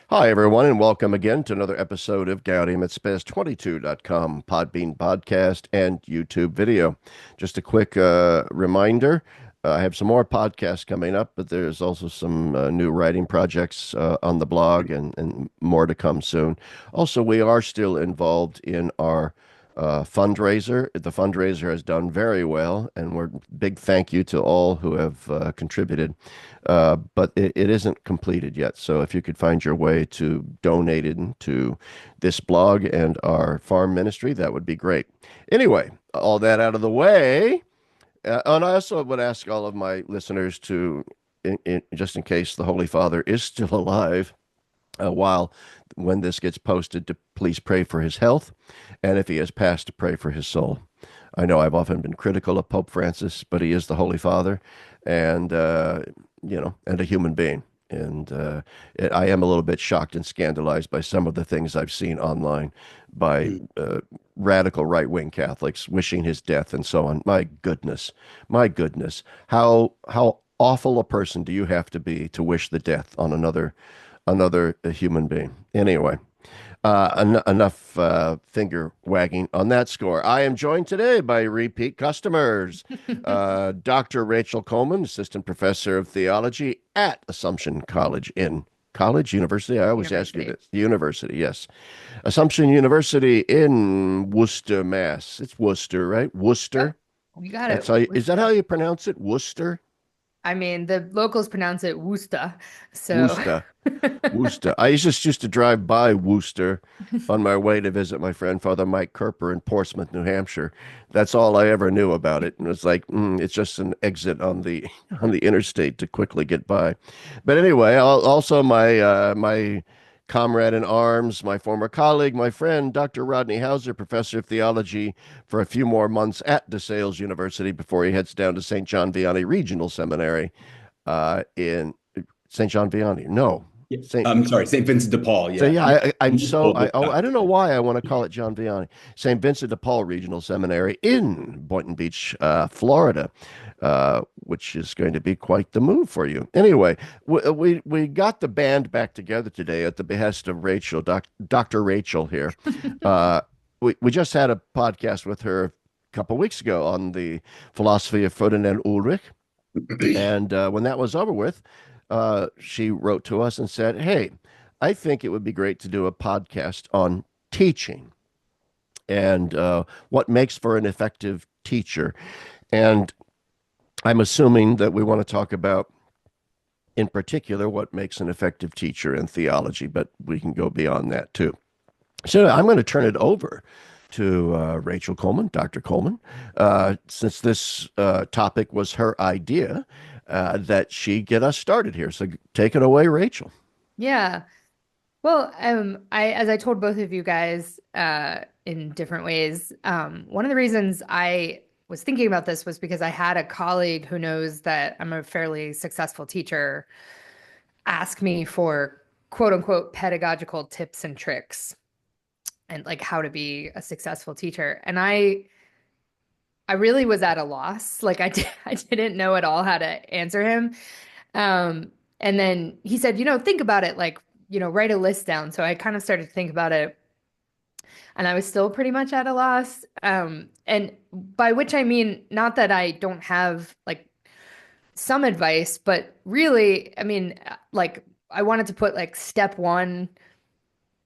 Hi, everyone, and welcome again to another episode of Gaudium at Spaz22.com, Podbean podcast, and YouTube video. Just a quick reminder I have some more podcasts coming up, but there's also some new writing projects on the blog and more to come soon. Also, we are still involved in our fundraiser. The fundraiser has done very well, and we're big thank you to all who have contributed. But it isn't completed yet. So if you could find your way to donate it to this blog and our farm ministry, that would be great. Anyway, all that out of the way. And I also would ask all of my listeners to, just in case the Holy Father is still alive, while when this gets posted, to please pray for his health, and if he has passed, to pray for his soul. I know I've often been critical of Pope Francis, but he is the Holy Father, and and a human being. And I am a little bit shocked and scandalized by some of the things I've seen online by radical right-wing Catholics wishing his death and so on. My goodness, how awful a person do you have to be to wish the death on another human being? Anyway, enough finger wagging on that score. I am joined today by repeat customers. Dr. Rachel Coleman, Assistant Professor of Theology at Assumption College in College, University. I always ask you University. this. University, yes. Assumption University in Worcester, Mass. It's Worcester, right? Yep, Worcester. you got That's it. how is that how Worcester. you pronounce it? Worcester? I mean, the locals pronounce it Worcester. So, Worcester. Worcester. I used to drive by Worcester on my way to visit my friend Father Mike Kerper in Portsmouth, New Hampshire. That's all I ever knew about it. And it was like, it's just an exit on the on the interstate to quickly get by. But anyway, also my comrade in arms, my former colleague, my friend, Dr. Rodney Howsare, professor of theology for a few more months at DeSales University before he heads down to St. John Vianney Regional Seminary in St. John Vianney. No, Yeah. St. I'm sorry, St. Vincent de Paul. So Yeah. yeah, I'm so Multiple I don't know doctorates. why I want to call it John Vianney, St. Vincent de Paul Regional Seminary in Boynton Beach, Florida, which is going to be quite the move for you. Anyway, we got the band back together today at the behest of Rachel, Dr. Rachel here. Uh, we just had a podcast with her a couple weeks ago on the philosophy of Ferdinand Ulrich, and when that was over with, she wrote to us and said, "Hey, I think it would be great to do a podcast on teaching and what makes for an effective teacher." And I'm assuming that we want to talk about, in particular, what makes an effective teacher in theology, but we can go beyond that too. So I'm going to turn it over to Rachel Coleman, Dr. Coleman, since this topic was her idea, that she get us started here. So take it away, Rachel. yeah. Well, as I told both of you guys, in different ways, one of the reasons I was thinking about this was because I had a colleague who knows that I'm a fairly successful teacher ask me for quote unquote pedagogical tips and tricks and like how to be a successful teacher. And I really was at a loss. Like I didn't know at all how to answer him. And then he said, think about it, like, write a list down. So I kind of started to think about it, and I was still pretty much at a loss. And by which I mean, not that I don't have like some advice, but really, I mean, like I wanted to put like step one,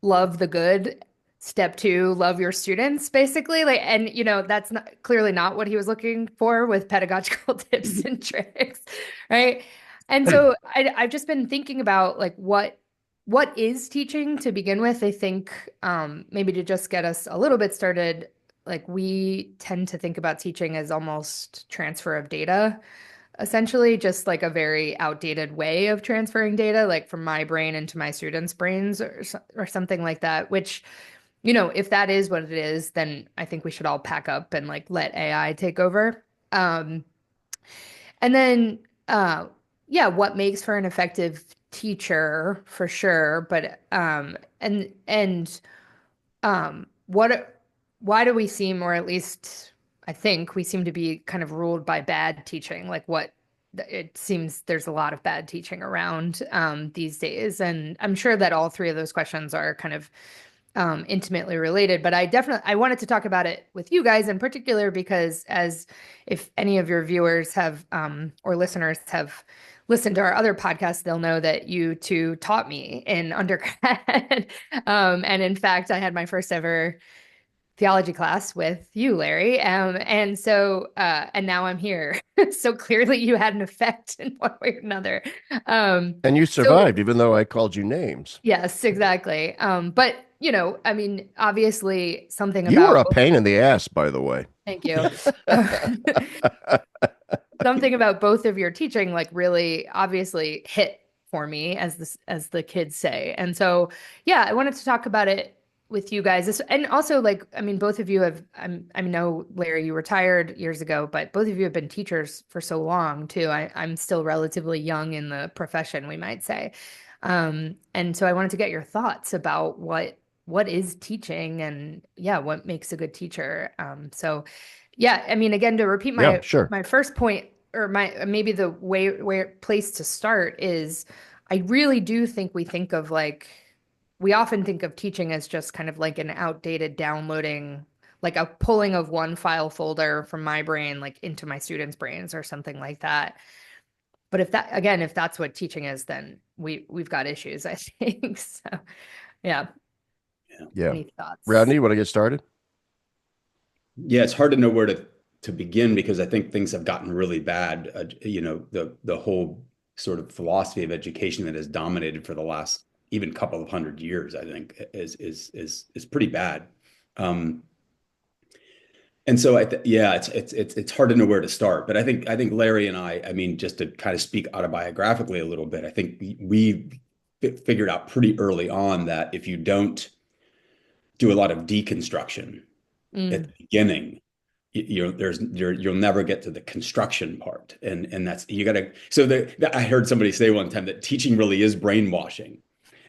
love the good. Step two, love your students, basically. Like, and that's not clearly not what he was looking for with pedagogical tips and tricks, right? And so I've just been thinking about like what is teaching to begin with. I think maybe to just get us a little bit started, like we tend to think about teaching as almost transfer of data, essentially just like a very outdated way of transferring data, like from my brain into my students' brains or something like that, which, if that is what it is, then I think we should all pack up and like let AI take over. Um, and then, uh, yeah, what makes for an effective teacher for sure, but what why do we seem, or at least I think we seem to be kind of ruled by bad teaching? Like it seems there's a lot of bad teaching around these days. And I'm sure that all three of those questions are kind of intimately related, but I wanted to talk about it with you guys in particular because as if any of your viewers have or listeners have listened to our other podcasts, they'll know that you two taught me in undergrad. And in fact, I had my first ever theology class with you, Larry. And now I'm here. So clearly you had an effect in one way or another. And you So survived, even though I called you names. yes, exactly. But I mean, obviously something You were about, a pain in the ass, by the way. thank you. Something about both of your teaching, like really obviously hit for me, as the kids say. And so, yeah, I wanted to talk about it with you guys. And also, like, I mean, both of you have, I know, Larry, you retired years ago, but both of you have been teachers for so long too. I'm still relatively young in the profession, we might say. And so I wanted to get your thoughts about what is teaching and yeah, what makes a good teacher. So yeah, I mean, again, to repeat Yeah, my sure. my first point, or my maybe the way where place to start is, I really do think we often think of teaching as just kind of like an outdated downloading, like a pulling of one file folder from my brain like into my students' brains or something like that. But if that's what teaching is, then we've got issues, I think. So yeah, Yeah. any thoughts? Rodney, want to get started? Yeah, it's hard to know where to begin because I think things have gotten really bad. The whole sort of philosophy of education that has dominated for the last even couple of hundred years, I think, is pretty bad. Um, and so yeah, it's hard to know where to start. But I think Larry and I mean, just to kind of speak autobiographically a little bit, I think we figured out pretty early on that if you don't do a lot of deconstruction at Mm, the beginning, you'll never get to the construction part, and that's you gotta. So I heard somebody say one time that teaching really is brainwashing,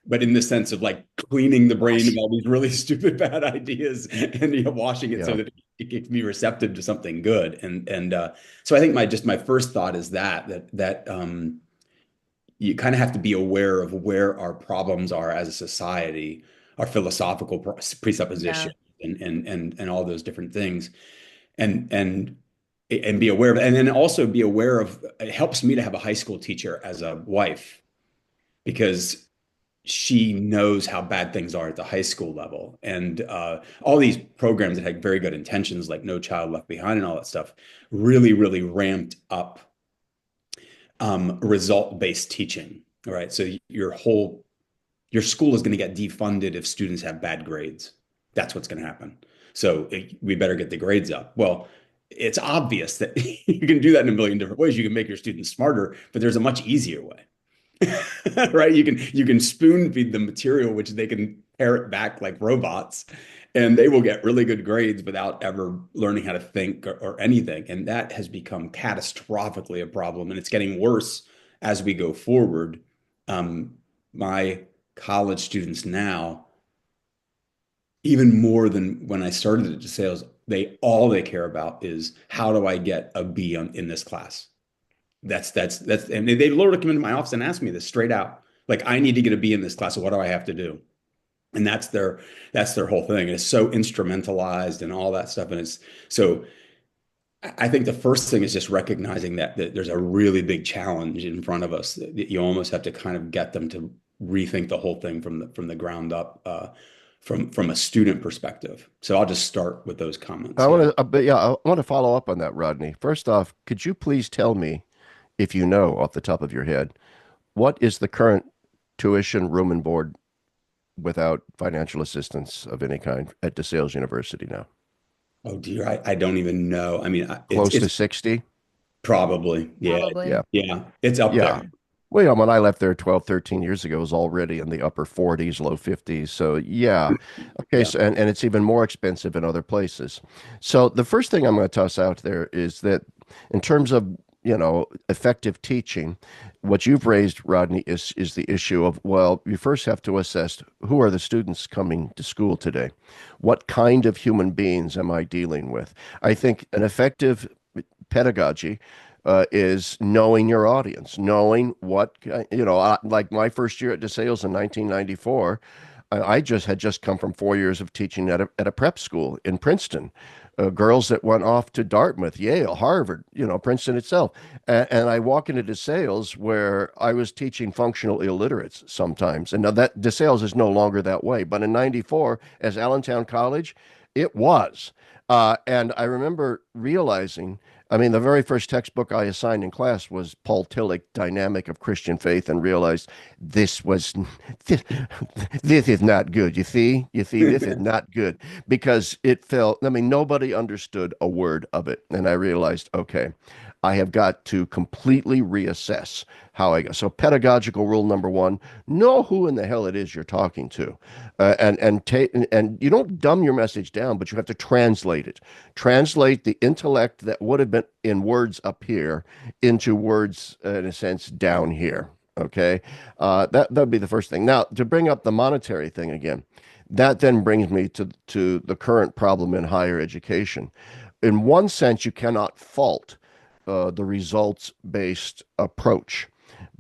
but in the sense of like cleaning the brain of gosh. all these really stupid bad ideas and washing it so Yeah. that it can be receptive to something good. And so I think my first thought is that you kind of have to be aware of where our problems are as a society, our philosophical Yeah. presuppositions, and all those different things, and be aware of it. And then also be aware of it helps me to have a high school teacher as a wife because she knows how bad things are at the high school level. And all these programs that had very good intentions, like No Child Left Behind and all that stuff, really, really ramped up result-based teaching. All right. So your school is going to get defunded if students have bad grades. That's what's going to happen. So we better get the grades up. Well, it's obvious that you can do that in a million different ways. You can make your students smarter, but there's a much easier way. Right? You can spoon feed them material which they can parrot back like robots, and they will get really good grades without ever learning how to think or anything. And that has become catastrophically a problem, and it's getting worse as we go forward. My college students now, even more than when I started at sales, they care about is how do I get a B in this class? And they literally come into my office and ask me this straight out. Like, I need to get a B in this class. So what do I have to do? And that's their whole thing. And it's so instrumentalized and all that stuff. And it's so I think the first thing is just recognizing that there's a really big challenge in front of us that you almost have to kind of get them to rethink the whole thing from the ground up, from a student perspective. So I'll just start with those comments. I Yeah. want to, but yeah, I want to follow up on that, Rodney. First off, could you please tell me, if you know off the top of your head, what is the current tuition, room and board without financial assistance of any kind at DeSales University now? Oh dear, I don't even know. I mean, it's Close to it's 60? probably, yeah, Yeah. Probably. yeah, it's up Yeah. there. Well, yeah, when I left there 12, 13 years ago, it was already in the upper 40s, low 50s. So, yeah. Okay. Yeah. So, and it's even more expensive in other places. So, the first thing I'm going to toss out there is that in terms of, effective teaching, what you've raised, Rodney, is the issue of, well, you first have to assess who are the students coming to school today? What kind of human beings am I dealing with? I think an effective pedagogy is knowing your audience, knowing what, like my first year at DeSales in 1994. I just had just come from 4 years of teaching at a prep school in Princeton. Girls that went off to Dartmouth, Yale, Harvard, Princeton itself. And I walk into DeSales where I was teaching functional illiterates sometimes. And now that DeSales is no longer that way. But in 94, as Allentown College, it was. And I remember realizing, I mean, the very first textbook I assigned in class was Paul Tillich, Dynamic of Christian Faith, and realized this was this, this is not good. You see, this is not good because it felt. I mean, nobody understood a word of it, and I realized, okay, I have got to completely reassess how I go. So, pedagogical rule number one: know who in the hell it is you're talking to, and you don't dumb your message down, but you have to translate it. Translate the intellect that would have been in words up here into words, in a sense, down here. Okay, that'd be the first thing. Now, to bring up the monetary thing again, that then brings me to the current problem in higher education. In one sense, you cannot fault the results-based approach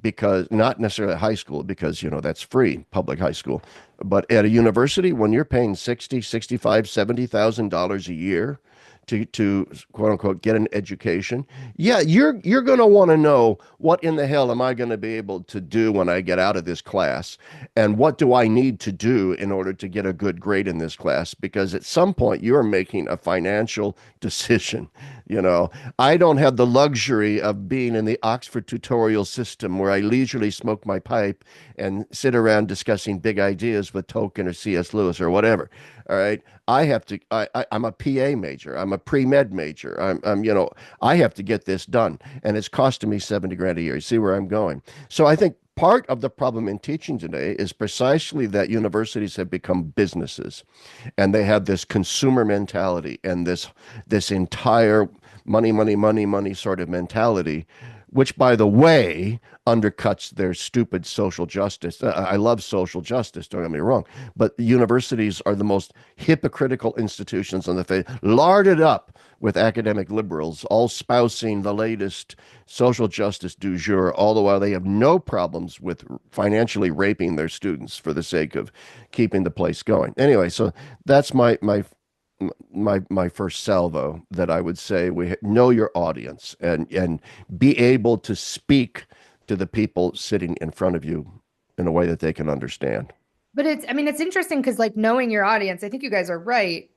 because not necessarily at high school because that's free public high school, but at a university when you're paying 60, 65, $70,000 a year to quote unquote get an education, yeah, you're going to want to know what in the hell am I going to be able to do when I get out of this class, and what do I need to do in order to get a good grade in this class, because at some point you're making a financial decision. you know I don't have the luxury of being in the Oxford tutorial system where I leisurely smoke my pipe and sit around discussing big ideas with Tolkien or C.S. Lewis or whatever. All right. I have to, I'm a PA major. I'm a pre-med major. I have to get this done. And it's costing me 70 grand a year. You see where I'm going? So I think part of the problem in teaching today is precisely that universities have become businesses, and they have this consumer mentality and this entire money, money, money, money sort of mentality, which, by the way, undercuts their stupid social justice. I love social justice, don't get me wrong, but universities are the most hypocritical institutions on the face, larded up with academic liberals, all spousing the latest social justice du jour, all the while they have no problems with financially raping their students for the sake of keeping the place going. Anyway, so that's my first salvo, that I would say we know your audience and be able to speak to the people sitting in front of you in a way that they can understand. But I mean, it's interesting because like knowing your audience, I think you guys are right,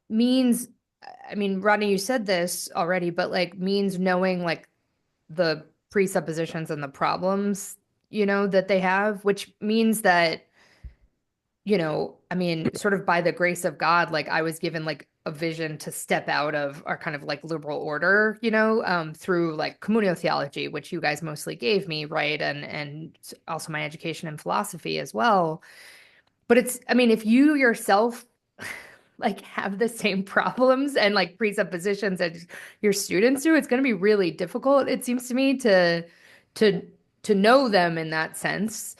means, I mean, Rodney, you said this already, but like means knowing like the presuppositions and the problems, that they have, which means that, I mean, sort of by the grace of God, like I was given like a vision to step out of our kind of like liberal order, through like communal theology, which you guys mostly gave me, right? And also my education in philosophy as well. But I mean, if you yourself like have the same problems and like presuppositions as your students do, it's going to be really difficult, it seems to me, to know them in that sense.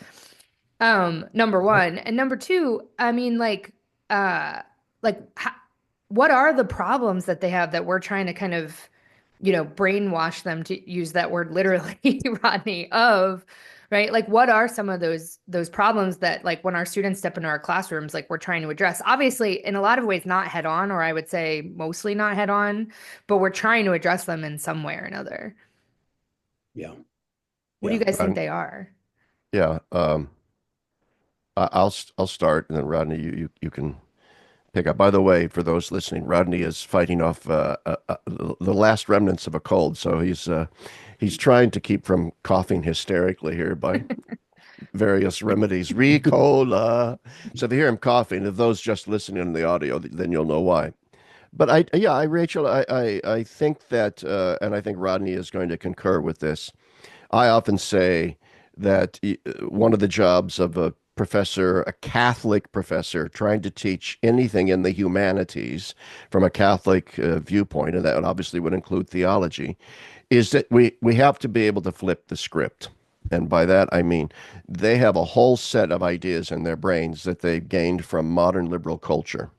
Number one. And number two, I mean, what are the problems that they have that we're trying to kind of, brainwash them, to use that word literally, Rodney, of, right? Like, what are some of those problems that, like, when our students step into our classrooms, like, we're trying to address? Obviously, in a lot of ways, not head on, or I would say mostly not head on, but we're trying to address them in some way or another. Yeah. What do you guys think they are? Yeah. I'll start, and then Rodney, you can pick up. By the way, for those listening, Rodney is fighting off the last remnants of a cold, so he's trying to keep from coughing hysterically here by various remedies. Ricola. So if you hear him coughing, if those just listening in the audio, then you'll know why. But Rachel, I think that, and I think Rodney is going to concur with this. I often say that one of the jobs of a professor, a Catholic professor, trying to teach anything in the humanities from a Catholic viewpoint, and that obviously would include theology, is that we have to be able to flip the script. And by that, I mean, they have a whole set of ideas in their brains that they've gained from modern liberal culture.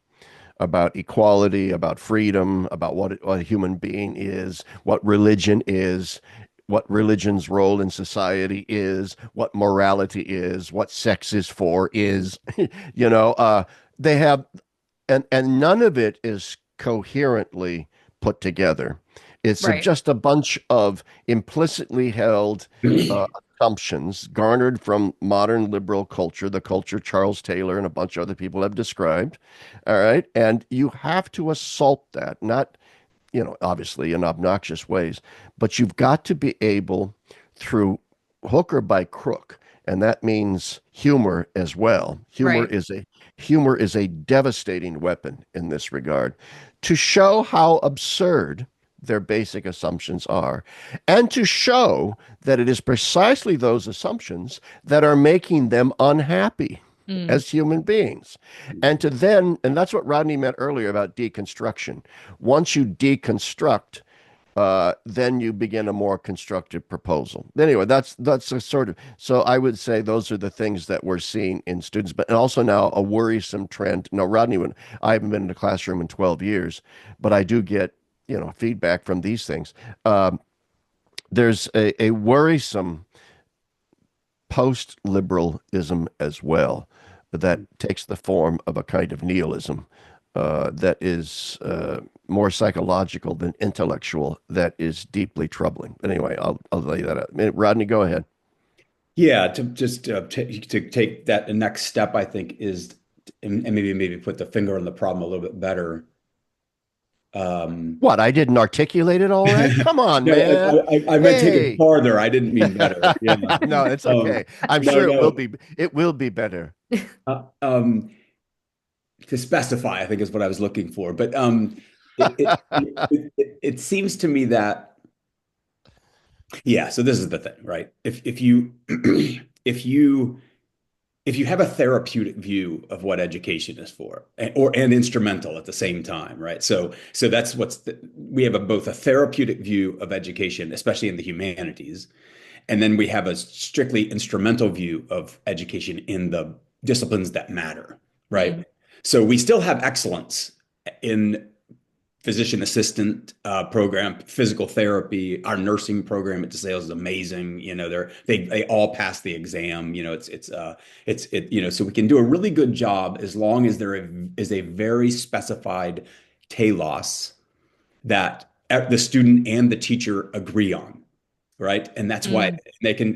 about equality, about freedom, about what a human being is, what religion is, what religion's role in society is, what morality is, what sex is for is, you know, they have, and none of it is coherently put together. It's Right. just a bunch of implicitly held assumptions garnered from modern liberal culture, the culture Charles Taylor and a bunch of other people have described. All right. And you have to assault that, not, obviously in obnoxious ways, but you've got to be able through hook or by crook, and that means humor as well. Right. Humor is a devastating weapon in this regard, to show how absurd their basic assumptions are, and to show that it is precisely those assumptions that are making them unhappy Mm. as human beings. And that's what Rodney meant earlier about deconstruction. Once you deconstruct, then you begin a more constructive proposal. Anyway, that's a sort of, so I would say those are the things that we're seeing in students, but also now a worrisome trend. No, Rodney, I haven't been in a classroom in 12 years, but I do get, feedback from these things. There's a worrisome post-liberalism as well that takes the form of a kind of nihilism that is more psychological than intellectual, that is deeply troubling. Anyway, I'll lay that out. Rodney, go ahead. Yeah, to just to take that next step, I think is, and maybe put the finger on the problem a little bit better. Um, What, I didn't articulate it all right? Come on, no, man. I meant take it Hey. farther. I didn't mean better. Yeah. No, it's okay. I'm No, sure no. it will be better. Uh, um, to specify, I think is what I was looking for. But it seems to me that, yeah. So this is the thing, right? If you if you if you have a therapeutic view of what education is for, and instrumental at the same time, right? So that's we have both a therapeutic view of education, especially in the humanities, and then we have a strictly instrumental view of education in the disciplines that matter, Mm. right? So we still have excellence in physician assistant program, physical therapy. Our nursing program at DeSales is amazing. They all pass the exam. So we can do a really good job as long as there is a very specified telos that the student and the teacher agree on. Right. And that's why Mm.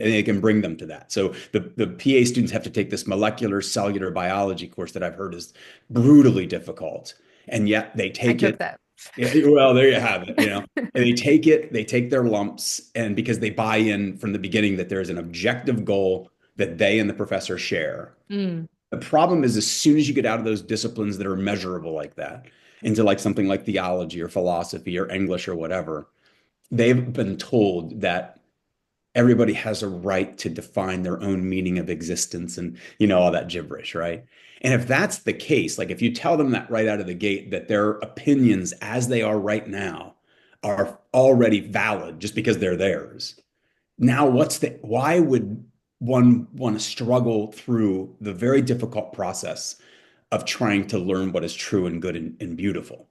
they can bring them to that. So the PA students have to take this molecular cellular biology course that I've heard is brutally difficult. And yet they I take took it. that. Yeah, well, there you have it, And they take their lumps, and because they buy in from the beginning that there's an objective goal that they and the professor share. Mm. The problem is, as soon as you get out of those disciplines that are measurable like that into like something like theology or philosophy or English or whatever, they've been told that everybody has a right to define their own meaning of existence and all that gibberish, right? And if that's the case, like if you tell them that right out of the gate, that their opinions as they are right now are already valid just because they're theirs, now why would one want to struggle through the very difficult process of trying to learn what is true and good and beautiful?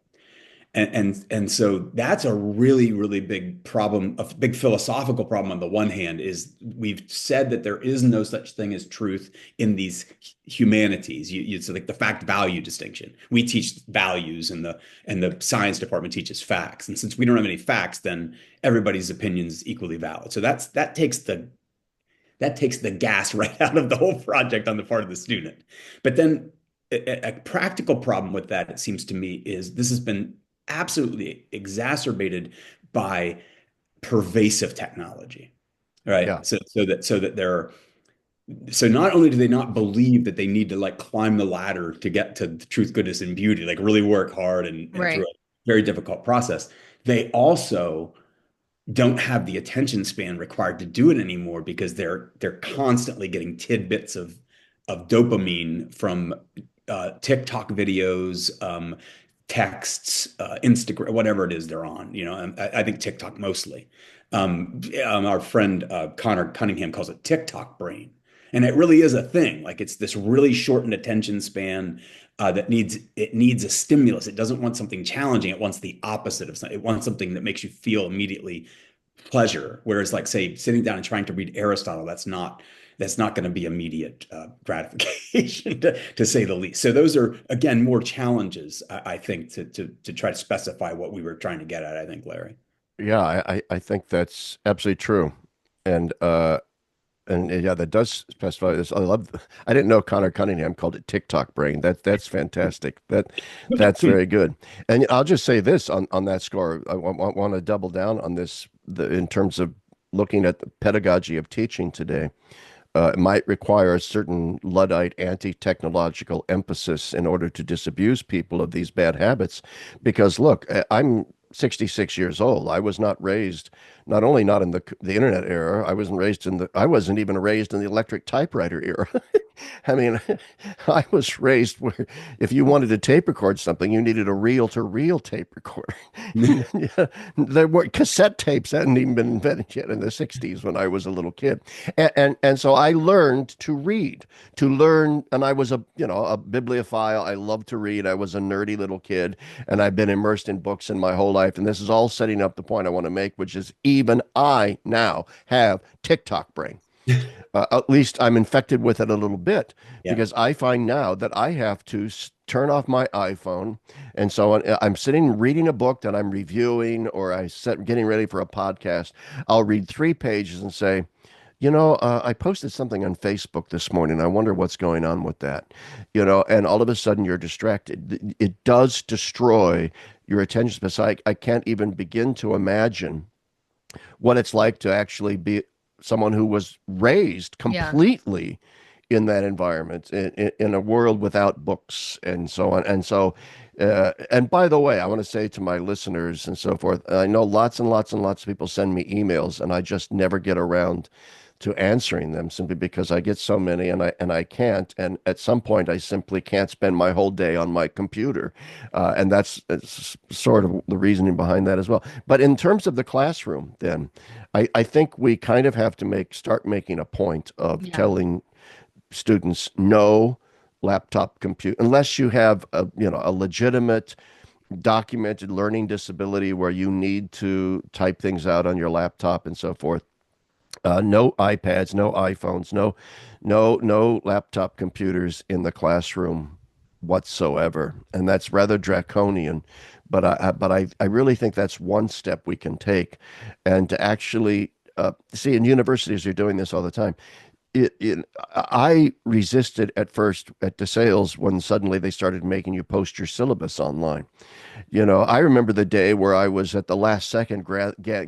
And so that's a really, really big problem, a big philosophical problem. On the one hand, is we've said that there is no such thing as truth in these humanities. It's like the fact value distinction. We teach values, and the science department teaches facts. And since we don't have any facts, then everybody's opinion is equally valid. So that takes the gas right out of the whole project on the part of the student. But then a practical problem with that, it seems to me, is this has been absolutely exacerbated by pervasive technology, right? Yeah. So not only do they not believe that they need to like climb the ladder to get to the truth, goodness, and beauty, like really work hard and through Right. a very difficult process, they also don't have the attention span required to do it anymore, because they're constantly getting tidbits of dopamine from TikTok videos, texts, Instagram, whatever it is they're on. I think TikTok mostly. Our friend Connor Cunningham calls it TikTok brain, And it really is a thing. Like it's this really shortened attention span that needs a stimulus. It doesn't want something challenging. It wants the opposite of something. It wants something that makes you feel immediately pleasure. Whereas, like, say, sitting down and trying to read Aristotle, that's not going to be immediate gratification, to say the least. So those are, again, more challenges, I think, to try to specify what we were trying to get at, I think, Larry. Yeah, I think that's absolutely true. And yeah, that does specify this. I didn't know Connor Cunningham called it TikTok brain. That's fantastic. That's very good. And I'll just say this on that score. I want to double down on this in terms of looking at the pedagogy of teaching today. It might require a certain Luddite anti-technological emphasis in order to disabuse people of these bad habits. Because look, I'm 66 years old. I was not raised, not only not in the internet era, I wasn't even raised in the electric typewriter era. I mean, I was raised where if you wanted to tape record something, you needed a reel-to-reel tape recorder. Yeah, there were cassette tapes hadn't even been invented yet in the 60s when I was a little kid. And so I learned to learn, and I was a bibliophile. I loved to read. I was a nerdy little kid, and I've been immersed in books in my whole life. And this is all setting up the point I want to make, which is even I now have TikTok brain. At least I'm infected with it a little bit Yeah. because I find now that I have to turn off my iPhone. And so I'm sitting reading a book that I'm reviewing, or getting ready for a podcast. I'll read 3 pages and say, I posted something on Facebook this morning. I wonder what's going on with that. And all of a sudden you're distracted. It does destroy your attention span. So I can't even begin to imagine what it's like to actually be someone who was raised Yeah. completely in that environment, in a world without books and so on. And so, and by the way, I want to say to my listeners and so forth, I know lots and lots and lots of people send me emails, and I just never get around to answering them simply because I get so many and I can't. And at some point, I simply can't spend my whole day on my computer. And that's sort of the reasoning behind that as well. But in terms of the classroom, then I think we kind of have to start making a point of Yeah. telling students no laptop compute unless you have a legitimate documented learning disability where you need to type things out on your laptop and so forth. No iPads, no iPhones, no laptop computers in the classroom whatsoever, and that's rather draconian. But I really think that's one step we can take, and to actually see in universities, you're doing this all the time. I resisted at first at DeSales when suddenly they started making you post your syllabus online. I remember the day where I was at the last second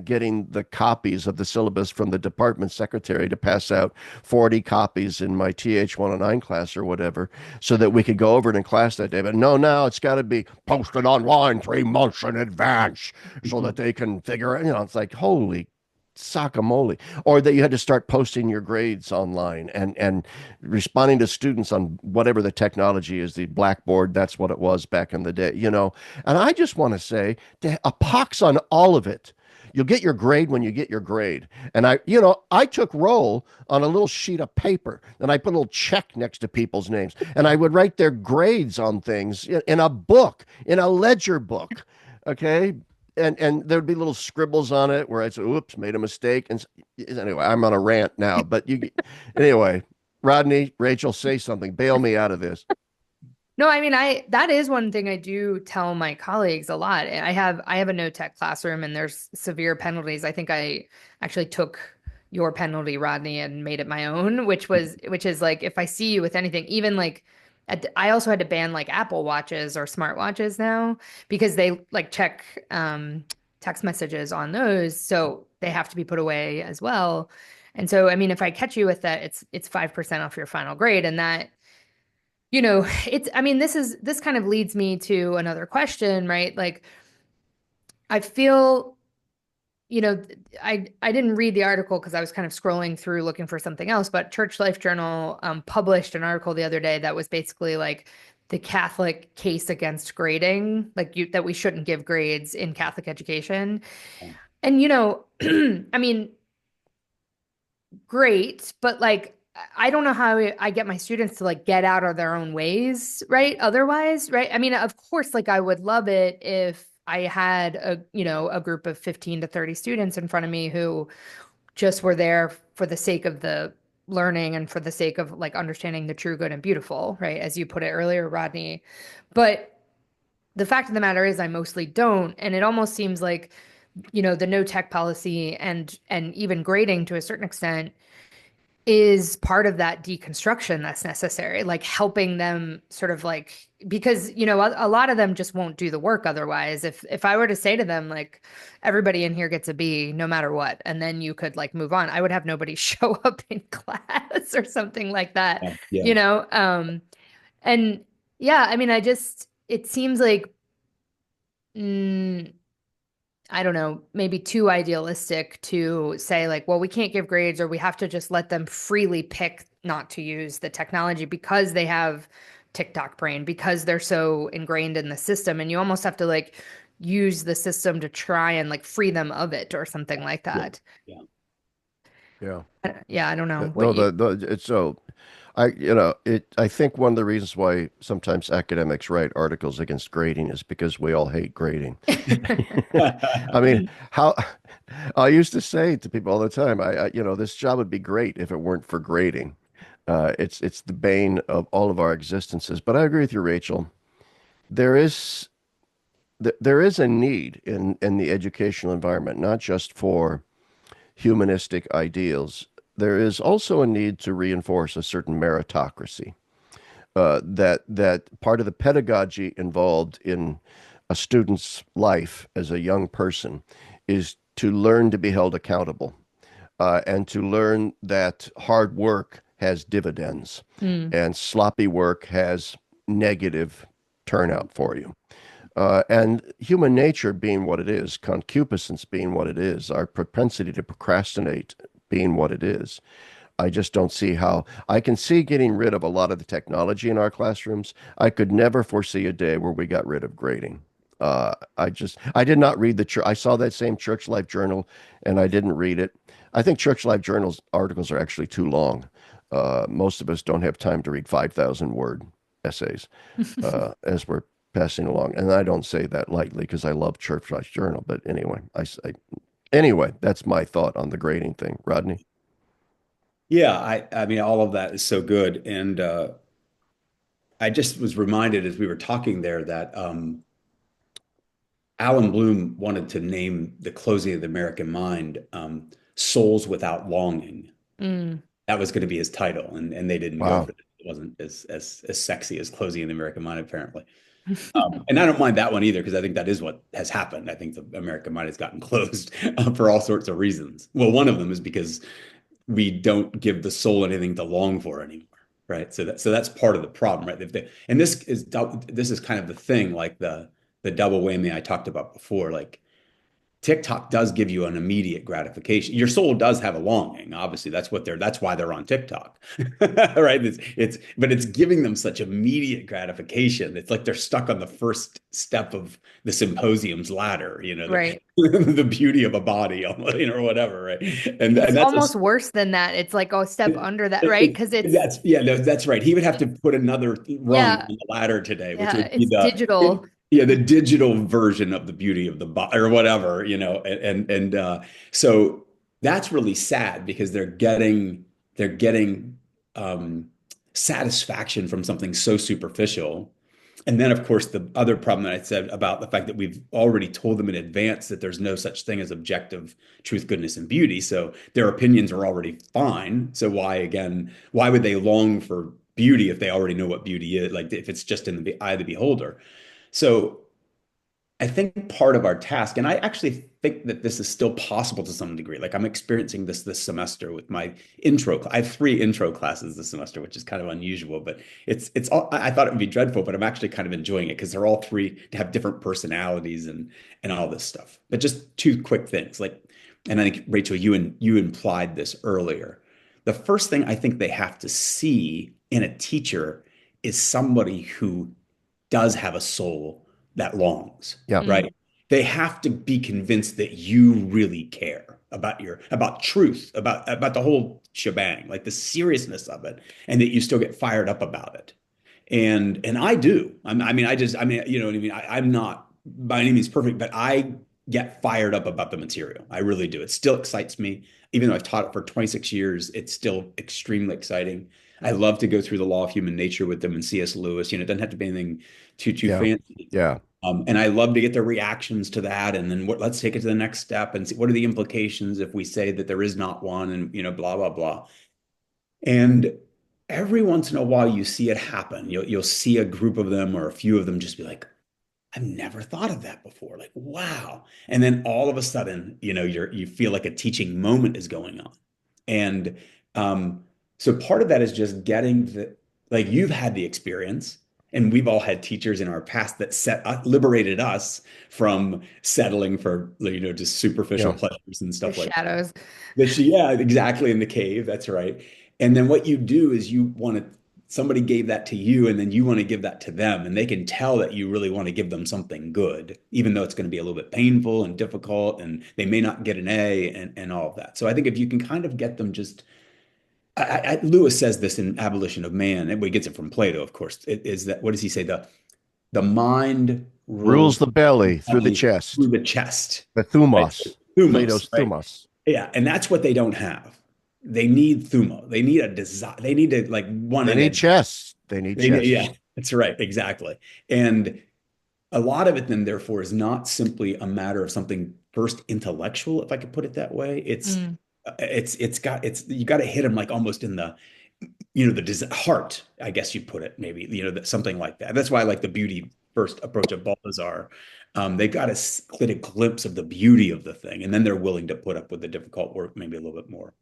getting the copies of the syllabus from the department secretary to pass out 40 copies in my TH 109 class or whatever, so that we could go over it in class that day. But no, now it's got to be posted online 3 months in advance so that they can figure it. It's like, holy Sakamole. Or that you had to start posting your grades online and responding to students on whatever the technology is, the Blackboard. That's what it was back in the day. And I just want to say, a pox on all of it. You'll get your grade when you get your grade. And I took roll on a little sheet of paper, and I put a little check next to people's names, and I would write their grades on things in a book, in a ledger book. Okay. And there'd be little scribbles on it where I'd say, "Oops, made a mistake." And anyway, I'm on a rant now. But anyway, Rodney, Rachel, say something. Bail me out of this. No, I mean, that is one thing I do tell my colleagues a lot. I have a no tech classroom, and there's severe penalties. I think I actually took your penalty, Rodney, and made it my own, which is like, if I see you with anything, even like I also had to ban like Apple Watches or smartwatches now, because they like check text messages on those, so they have to be put away as well. And so, I mean, if I catch you with that, it's 5% off your final grade, and that, I mean, this kind of leads me to another question, right? Like, I feel, you know, I didn't read the article because I was kind of scrolling through looking for something else, but Church Life Journal published an article the other day that was basically like the Catholic case against grading, like that we shouldn't give grades in Catholic education. And I mean, great, but like, I don't know how I get my students to like get out of their own ways, right? Otherwise, right? I mean, of course, like I would love it if I had a group of 15 to 30 students in front of me who just were there for the sake of the learning and for the sake of like understanding the true, good, and beautiful, right? As you put it earlier, Rodney. But the fact of the matter is I mostly don't. And it almost seems like, the no tech policy and even grading to a certain extent is part of that deconstruction that's necessary, like helping them sort of like, because, a lot of them just won't do the work otherwise. If I were to say to them, like, everybody in here gets a B no matter what, and then you could like move on, I would have nobody show up in class or something like that, Yeah. Yeah. you know? And yeah, I mean, it seems like, mm, I don't know, maybe too idealistic to say like, well, we can't give grades or we have to just let them freely pick not to use the technology because they have TikTok brain, because they're so ingrained in the system. And you almost have to like use the system to try and like free them of it or something like Yeah. that. Yeah. Yeah. Yeah, I don't know what No, you. it's so I think one of the reasons why sometimes academics write articles against grading is because we all hate grading. I mean, how I used to say to people all the time, this job would be great if it weren't for grading. It's the bane of all of our existences. But I agree with you, Rachel. There is there is a need in the educational environment, not just for humanistic ideals. There is also a need to reinforce a certain meritocracy. That part of the pedagogy involved in a student's life as a young person is to learn to be held accountable, and to learn that hard work has dividends Mm, and sloppy work has negative turnout for you. And human nature being what it is, concupiscence being what it is, our propensity to procrastinate being what it is, I just don't see how. I can see getting rid of a lot of the technology in our classrooms. I could never foresee a day where we got rid of grading. I did not read the church. I saw that same Church Life Journal and I didn't read it. I think Church Life Journal's articles are actually too long. Most of us don't have time to read 5,000 word essays as we're passing along. And I don't say that lightly because I love Church Life Journal. But anyway, anyway, that's my thought on the grading thing. Rodney? Yeah, I mean, all of that is so good. And I just was reminded as we were talking there that Alan Bloom wanted to name the closing of the American Mind Souls Without Longing. mm, That was going to be his title, and they didn't go Wow. for it. It wasn't as sexy as closing of the American Mind, apparently. And I don't mind that one either, because I think that is what has happened. I think the American mind has gotten closed for all sorts of reasons. Well, one of them is because we don't give the soul anything to long for anymore, right? So that's part of the problem, right? And this is kind of the thing, like the double whammy I talked about before, like TikTok does give you an immediate gratification. Your soul does have a longing. Obviously, that's why they're on TikTok. Right? But it's giving them such immediate gratification. It's like they're stuck on the first step of the symposium's ladder, right. the beauty of a body, or whatever, right? And It's that's almost worse than that. It's like a step under that, right? Because it's, no, that's right. He would have to put another rung on yeah, the ladder today, which yeah, would be it's digital. the digital version of the beauty of the body or whatever, and so that's really sad because they're getting um, satisfaction from something so superficial. And then, of course, the other problem that I said about the fact that we've already told them in advance that there's no such thing as objective truth, goodness, and beauty. So their opinions are already fine. So why would they long for beauty if they already know what beauty is? Like if it's just in the eye of the beholder. So I think part of our task, and I actually think that this is still possible to some degree. Like I'm experiencing this semester with my intro. I have 3 intro classes this semester, which is kind of unusual, but it's all, I thought it would be dreadful, but I'm actually kind of enjoying it because they're all three have different personalities and all this stuff. But just 2 quick things, like, and I think Rachel, you implied this earlier. The first thing I think they have to see in a teacher is somebody who does have a soul that longs, Yeah. Mm, right? They have to be convinced that you really care. about truth, about the whole shebang, like the seriousness of it, and that you still get fired up about it. And I do. I mean, you know what I mean? I'm not by any means perfect, but I get fired up about the material. I really do. It still excites me. Even though I've taught it for 26 years, it's still extremely exciting. I love to go through the law of human nature with them and C.S. Lewis. You know, it doesn't have to be anything too Yeah. fancy. Yeah. And I love to get their reactions to that. And then let's take it to the next step and see what are the implications if we say that there is not one and, you know, blah, blah, blah. And every once in a while, you see it happen. You'll see a group of them or a few of them just be like, I've never thought of that before. Like, wow. And then all of a sudden, you know, you feel like a teaching moment is going on. And so part of that is just getting like you've had the experience, and we've all had teachers in our past that liberated us from settling for, you know, just superficial Yeah. pleasures and The stuff like that. shadows. Yeah, exactly, in the cave. That's right. And then what you do is you want to, somebody gave that to you, and then you want to give that to them, and they can tell that you really want to give them something good, even though it's going to be a little bit painful and difficult, and they may not get an A and all of that. So I think if you can kind of get them just, Lewis says this in Abolition of Man, and he gets it from Plato, of course. It is that, what does he say? The mind Rules rules the belly through the belly through chest. the chest, The right? thumos. Thumos, Plato's right? thumos. Yeah, and that's what they don't have. They need thumo. They need a desire. They need to like want They to need get. chests. They need Yeah, chests. that's right, exactly. And a lot of it then, therefore, is not simply a matter of something first intellectual, if I could put it that way. Mm. It's you got to hit them like almost in the, you know, the heart, I guess you'd put it, maybe, you know, something like that. That's why I like the beauty first approach of Balthazar. They got to get a glimpse of the beauty of the thing, and then they're willing to put up with the difficult work maybe a little bit more.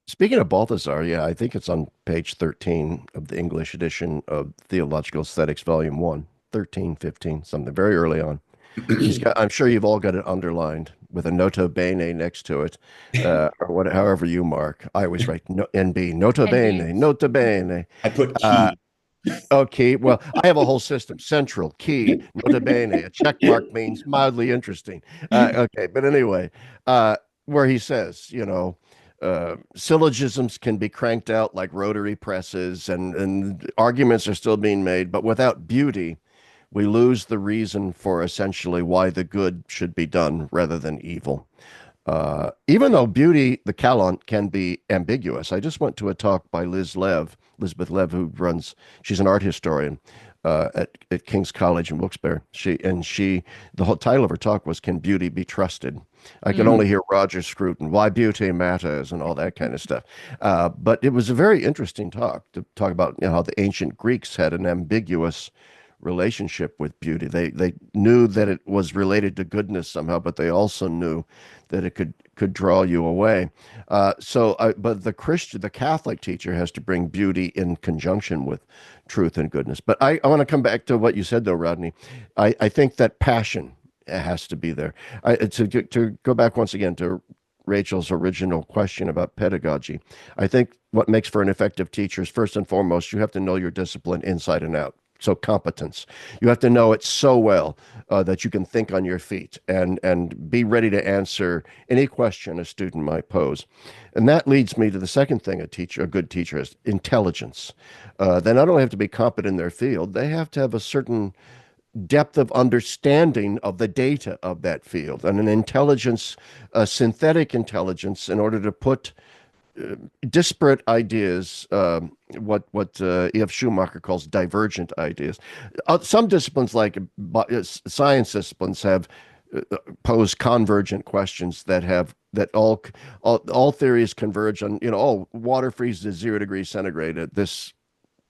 Speaking of Balthazar, yeah, I think it's on page 13 of the English edition of Theological Aesthetics, Volume 1, 13, 15, something very early on. He's got, I'm sure you've all got it underlined with a nota bene next to it, or what, however you mark. I always write no, NB, nota NB. bene, nota bene. I put Uh, key. okay, well, I have a whole system. Central, key, nota bene. A check mark means mildly interesting. Okay, but anyway, where he says, you know, syllogisms can be cranked out like rotary presses, and arguments are still being made, but without beauty, we lose the reason for essentially why the good should be done rather than evil. Even though beauty, the Calon, can be ambiguous. I just went to a talk by Elizabeth Lev, who runs, she's an art historian at King's College in Wilkes-Barre. The whole title of her talk was, "Can Beauty Be Trusted?" I could Mm. only hear Roger Scruton, "Why beauty matters," and all that kind of stuff. But it was a very interesting talk to talk about, you know, how the ancient Greeks had an ambiguous relationship with beauty. They knew that it was related to goodness somehow, but they also knew that it could draw you away. But the Catholic teacher has to bring beauty in conjunction with truth and goodness. But I want to come back to what you said, though, Rodney. I think that passion has to be there. To go back once again to Rachel's original question about pedagogy, I think what makes for an effective teacher is, first and foremost, you have to know your discipline inside and out. So competence. You have to know it so well that you can think on your feet and be ready to answer any question a student might pose. And that leads me to the second thing a good teacher has: intelligence. They not only have to be competent in their field, they have to have a certain depth of understanding of the data of that field, and an intelligence, a synthetic intelligence, in order to put disparate ideas, what E.F. Schumacher calls divergent ideas. Some disciplines, like science disciplines, have pose convergent questions that all theories converge on, you know, oh, water freezes at 0 degrees centigrade at this,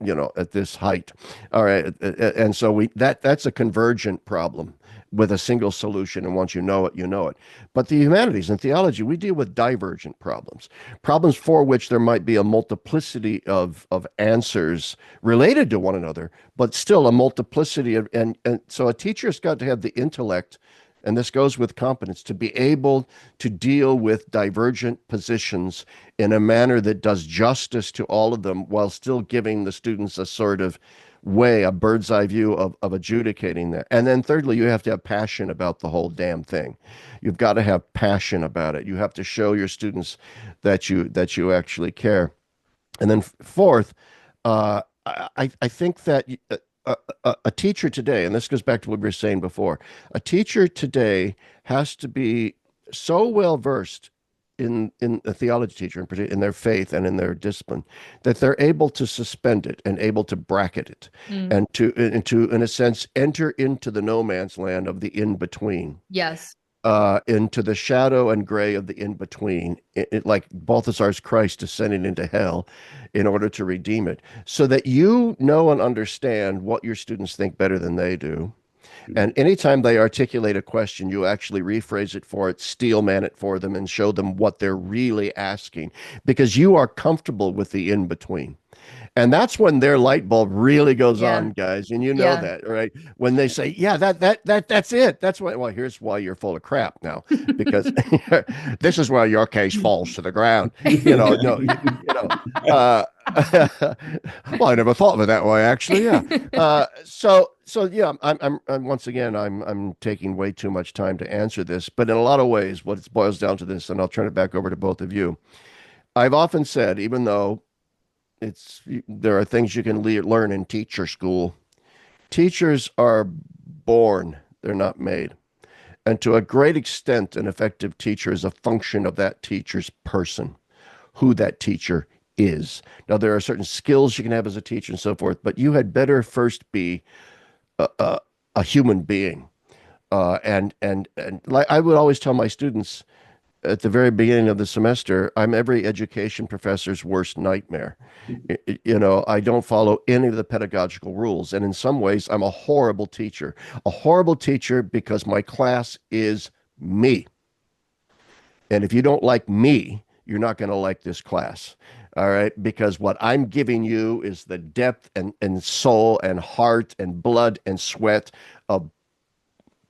you know, at this height. All right. And so that's a convergent problem with a single solution. And once you know it, you know it. But the humanities and theology, we deal with divergent problems for which there might be a multiplicity of answers related to one another, but still a multiplicity and so a teacher's got to have the intellect, and this goes with competence, to be able to deal with divergent positions in a manner that does justice to all of them while still giving the students a sort of way, a bird's eye view of adjudicating that. And then thirdly, you have to have passion about the whole damn thing. You've got to have passion about it. You have to show your students that you actually care. And then fourth, I think that a teacher today, and this goes back to what we were saying before, a teacher today has to be so well versed in a theology teacher in their faith and in their discipline that they're able to suspend it and able to bracket it Mm. and to in a sense enter into the no man's land of the in between, Yes. into the shadow and gray of the in between, like Balthasar's Christ descending into hell in order to redeem it, so that you know and understand what your students think better than they do. And anytime they articulate a question, you actually rephrase it for it, steel man it for them, and show them what they're really asking because you are comfortable with the in between. And that's when their light bulb really goes Yeah. on, guys. And you know Yeah. that, right? When they say, yeah, that's it. That's why, well, here's why you're full of crap now, because this is where your case falls to the ground. No, uh, well, I never thought of it that way, actually. Yeah. So yeah, I'm once again, I'm taking way too much time to answer this, but in a lot of ways, what it boils down to this, and I'll turn it back over to both of you. I've often said, even though there are things you can learn in teacher school. Teachers are born, they're not made. And to a great extent, an effective teacher is a function of that teacher's person, who that teacher is. Now, there are certain skills you can have as a teacher and so forth, but you had better first be a human being. And like I would always tell my students at the very beginning of the semester, I'm every education professor's worst nightmare. I don't follow any of the pedagogical rules. And in some ways, I'm a horrible teacher. A horrible teacher because my class is me. And if you don't like me, you're not going to like this class. All right. Because what I'm giving you is the depth and soul and heart and blood and sweat of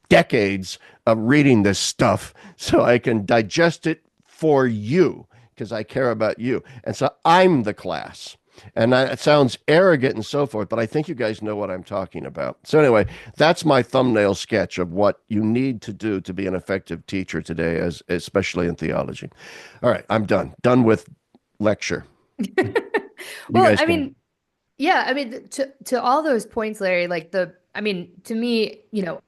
decades of reading this stuff so I can digest it for you because I care about you. And so I'm the class. And it sounds arrogant and so forth, but I think you guys know what I'm talking about. So anyway, that's my thumbnail sketch of what you need to do to be an effective teacher today, especially in theology. All right, I'm done. Done with lecture. You Well, guys I can. mean, yeah, I mean, to all those points, Larry, I mean, to me,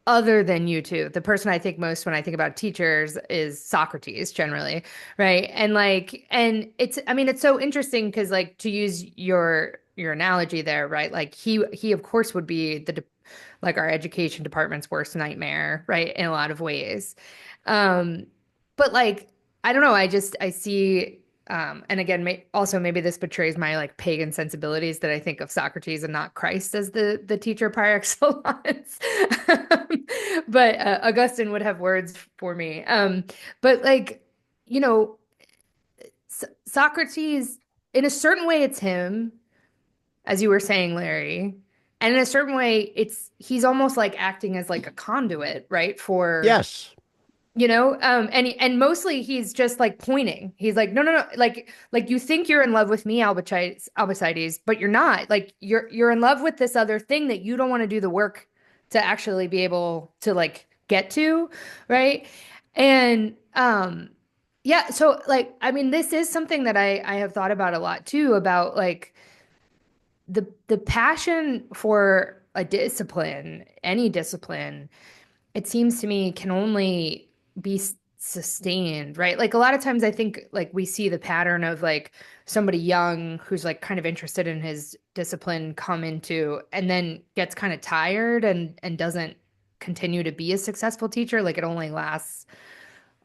other than you two, the person I think most when I think about teachers is Socrates generally, right? And I mean, it's so interesting because to use your analogy there, right? Like he of course would be like our education department's worst nightmare, right? In a lot of ways. Um, but I don't know, I see and again, also maybe this betrays my pagan sensibilities that I think of Socrates and not Christ as the teacher par excellence. But Augustine would have words for me. But you know, Socrates, in a certain way, it's him, as you were saying, Larry. And in a certain way, he's almost like acting as like a conduit, right? For Yes. And mostly he's just pointing. He's like, no, no, no, you think you're in love with me, Albicides, but you're not. Like you're in love with this other thing that you don't want to do the work to actually be able to get to, right? And yeah, so I mean, this is something that I have thought about a lot too, about the passion for a discipline, any discipline, it seems to me can only be sustained, right? Like a lot of times I think we see the pattern of somebody young who's kind of interested in his discipline come into and then gets kind of tired and doesn't continue to be a successful teacher. Like it only lasts,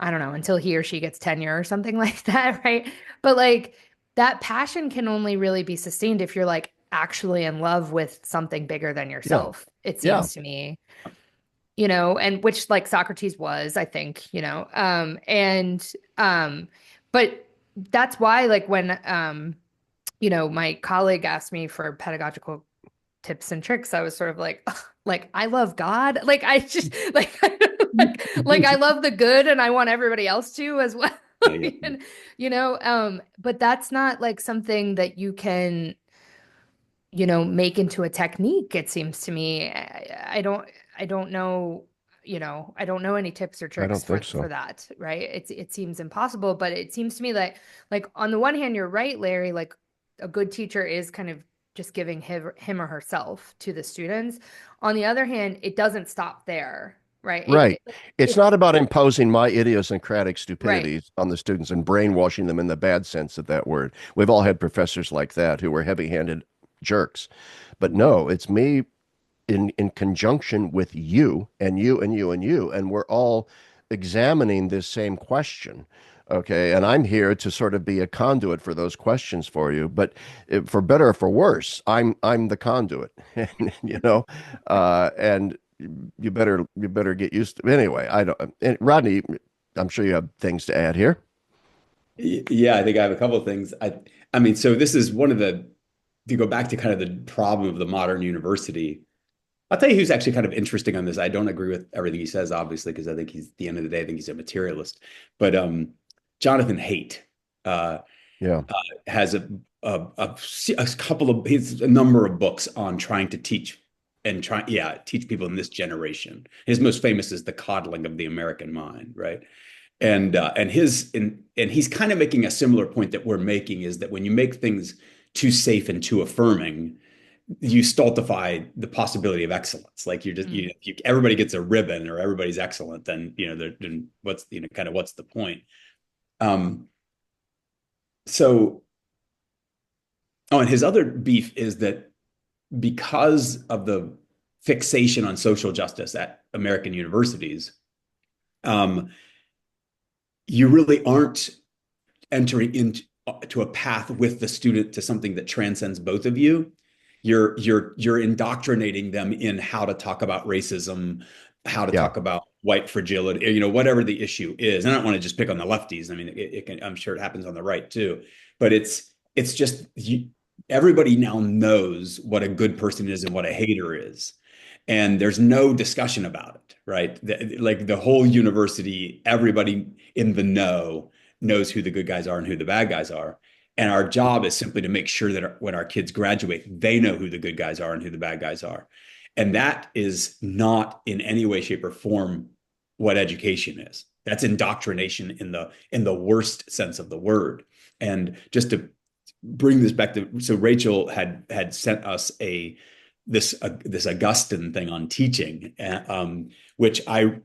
I don't know, until he or she gets tenure or something like that, right? But that passion can only really be sustained if you're actually in love with something bigger than Yeah. yourself, it Yeah. seems to me. And which Socrates was, I think, but that's why when my colleague asked me for pedagogical tips and tricks, I was sort of I love God. I just I love the good and I want everybody else to as well. And, but that's not something that you can make into a technique, it seems to me. I don't know, I don't know any tips or I don't tricks think for so. that, right? It seems impossible, but it seems to me like on the one hand, you're right, Larry, like a good teacher is kind of just giving him or herself to the students. On the other hand, it doesn't stop there, right? Right. It's It not about imposing my idiosyncratic right. stupidities on the students and brainwashing them in the bad sense of that word. We've all had professors like that who were heavy-handed jerks. But no, it's me in conjunction with you and you and you and you, and we're all examining this same question. Okay, and I'm here to sort of be a conduit for those questions for you. But for better or for worse, I'm the conduit, you know, and you better get used to. Anyway, I don't. And Rodney, I'm sure you have things to add here. Yeah, I think I have a couple of things. I mean, so this is one of the, to go back to kind of the problem of the modern university. I'll tell you who's actually kind of interesting on this. I don't agree with everything he says, obviously, because I think he's, at the end of the day, I think he's a materialist. But Jonathan Haidt uh, Yeah, has a couple of, he's a number of books on trying to teach and teach people in this generation. His most famous is The Coddling of the American Mind, right? And he's kind of making a similar point that we're making, is that when you make things too safe and too affirming, you stultify the possibility of excellence. Like you're just, Mm. everybody gets a ribbon or everybody's excellent, then then what's, kind of what's the point? Um, so Oh, and his other beef is that because of the fixation on social justice at American universities, um, you really aren't entering into to a path with the student to something that transcends both of you. You're indoctrinating them in how to talk about racism, how to yeah, talk about white fragility, whatever the issue is. And I don't want to just pick on the lefties. I mean, it can, I'm sure it happens on the right too, but it's just everybody now knows what a good person is and what a hater is. And there's no discussion about it, right? Like the whole university, everybody in the know knows who the good guys are and who the bad guys are. And our job is simply to make sure that when our kids graduate, they know who the good guys are and who the bad guys are. And that is not in any way, shape, or form what education is. That's indoctrination in the worst sense of the word. And just to bring this back to, so Rachel had sent us this Augustine thing on teaching, which I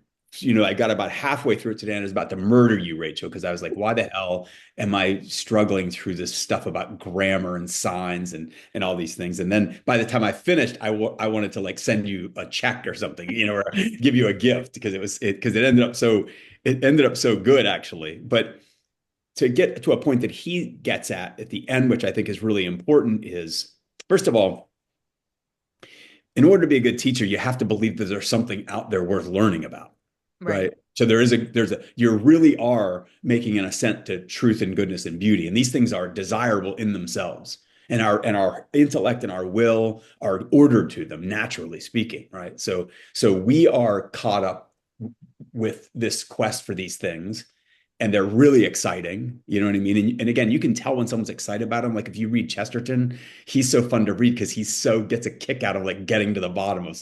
got about halfway through it today and I was about to murder you, Rachel, because I was like, why the hell am I struggling through this stuff about grammar and signs and all these things? And then by the time I finished, I wanted to like send you a check or something, or give you a gift, because it ended up so good actually. But to get to a point that he gets at the end, which I think is really important, is first of all, in order to be a good teacher, you have to believe that there's something out there worth learning about, Right. right? So you really are making an ascent to truth and goodness and beauty, and these things are desirable in themselves, and our intellect and our will are ordered to them, naturally speaking, right? So we are caught up with this quest for these things, and they're really exciting. You know what I mean? And again, you can tell when someone's excited about them. Like if you read Chesterton, he's so fun to read because gets a kick out of like getting to the bottom of,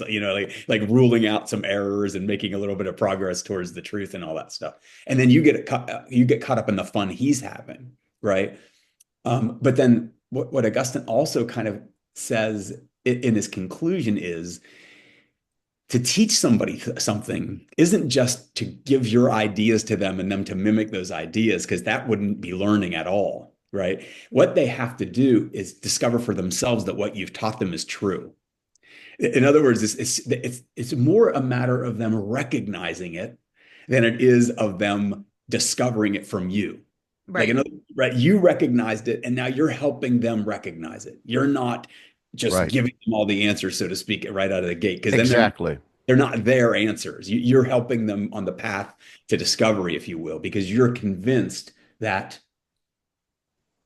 like ruling out some errors and making a little bit of progress towards the truth and all that stuff. And then you get caught up in the fun he's having, right? But then what Augustine also kind of says in his conclusion is, to teach somebody something isn't just to give your ideas to them and them to mimic those ideas, because that wouldn't be learning at all, right? What they have to do is discover for themselves that what you've taught them is true. In other words, it's more a matter of them recognizing it than it is of them discovering it from you. Like Right. right, you recognized it, and now you're helping them recognize it. You're not just right. giving them all the answers, so to speak, right out of the gate, because then Exactly. they're not their answers. You're helping them on the path to discovery, if you will, because you're convinced that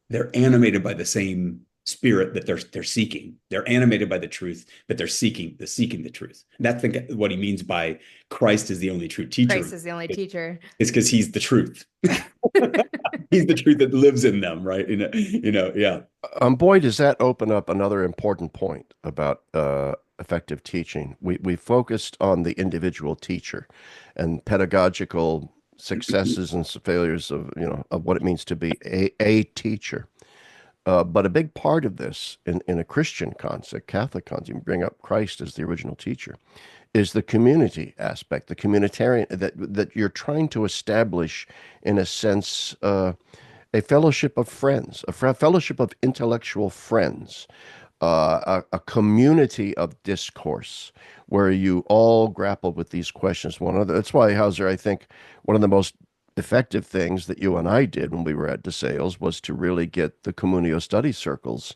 they're animated by the same spirit that they're seeking. They're animated by the truth, but they're seeking the truth. And that's what he means by Christ is the only true teacher. Christ is the only teacher. It's because he's the truth. He's the truth that lives in them, right? Yeah. Boy, does that open up another important point about effective teaching. We focused on the individual teacher and pedagogical successes and failures of of what it means to be a teacher. But a big part of this in a Christian concept, Catholic concept, you bring up Christ as the original teacher, is the community aspect, the communitarian that you're trying to establish, in a sense, a fellowship of friends, a fellowship of intellectual friends, a community of discourse where you all grapple with these questions one another. That's why, Howsare, I think one of the most effective things that you and I did when we were at DeSales was to really get the Communio study circles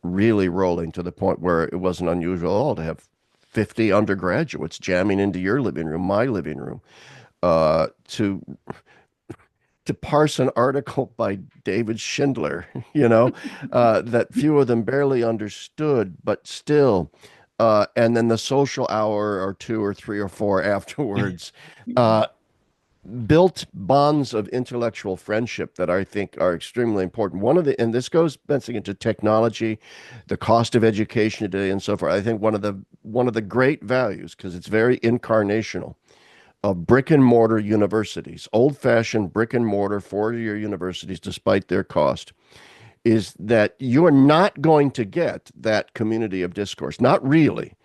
really rolling to the point where it wasn't unusual at all to have 50 undergraduates jamming into your living room, my living room, to parse an article by David Schindler, that few of them barely understood, but still. And then the social hour or two or three or four afterwards built bonds of intellectual friendship that I think are extremely important. And this goes bouncing into technology, the cost of education today, and so forth. I think one of the great values, because it's very incarnational, of brick and mortar universities, old-fashioned brick and mortar 4-year universities, despite their cost, is that you're not going to get that community of discourse, not really,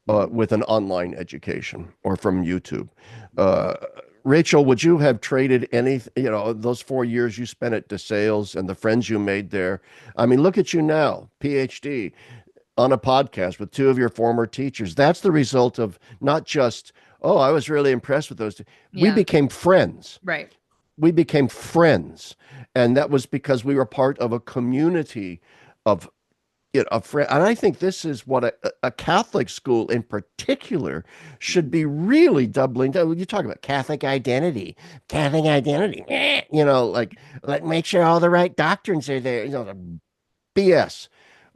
with an online education or from YouTube. Rachel, would you have traded those 4 years you spent at DeSales and the friends you made there? I mean, look at you now, PhD, on a podcast with 2 of your former teachers. That's the result of not just, oh, I was really impressed with those two. We became friends. Right. We became friends. And that was because we were part of a community of a friend. And I think this is what a Catholic school in particular should be really doubling down. You talk about Catholic identity, like make sure all the right doctrines are there. BS.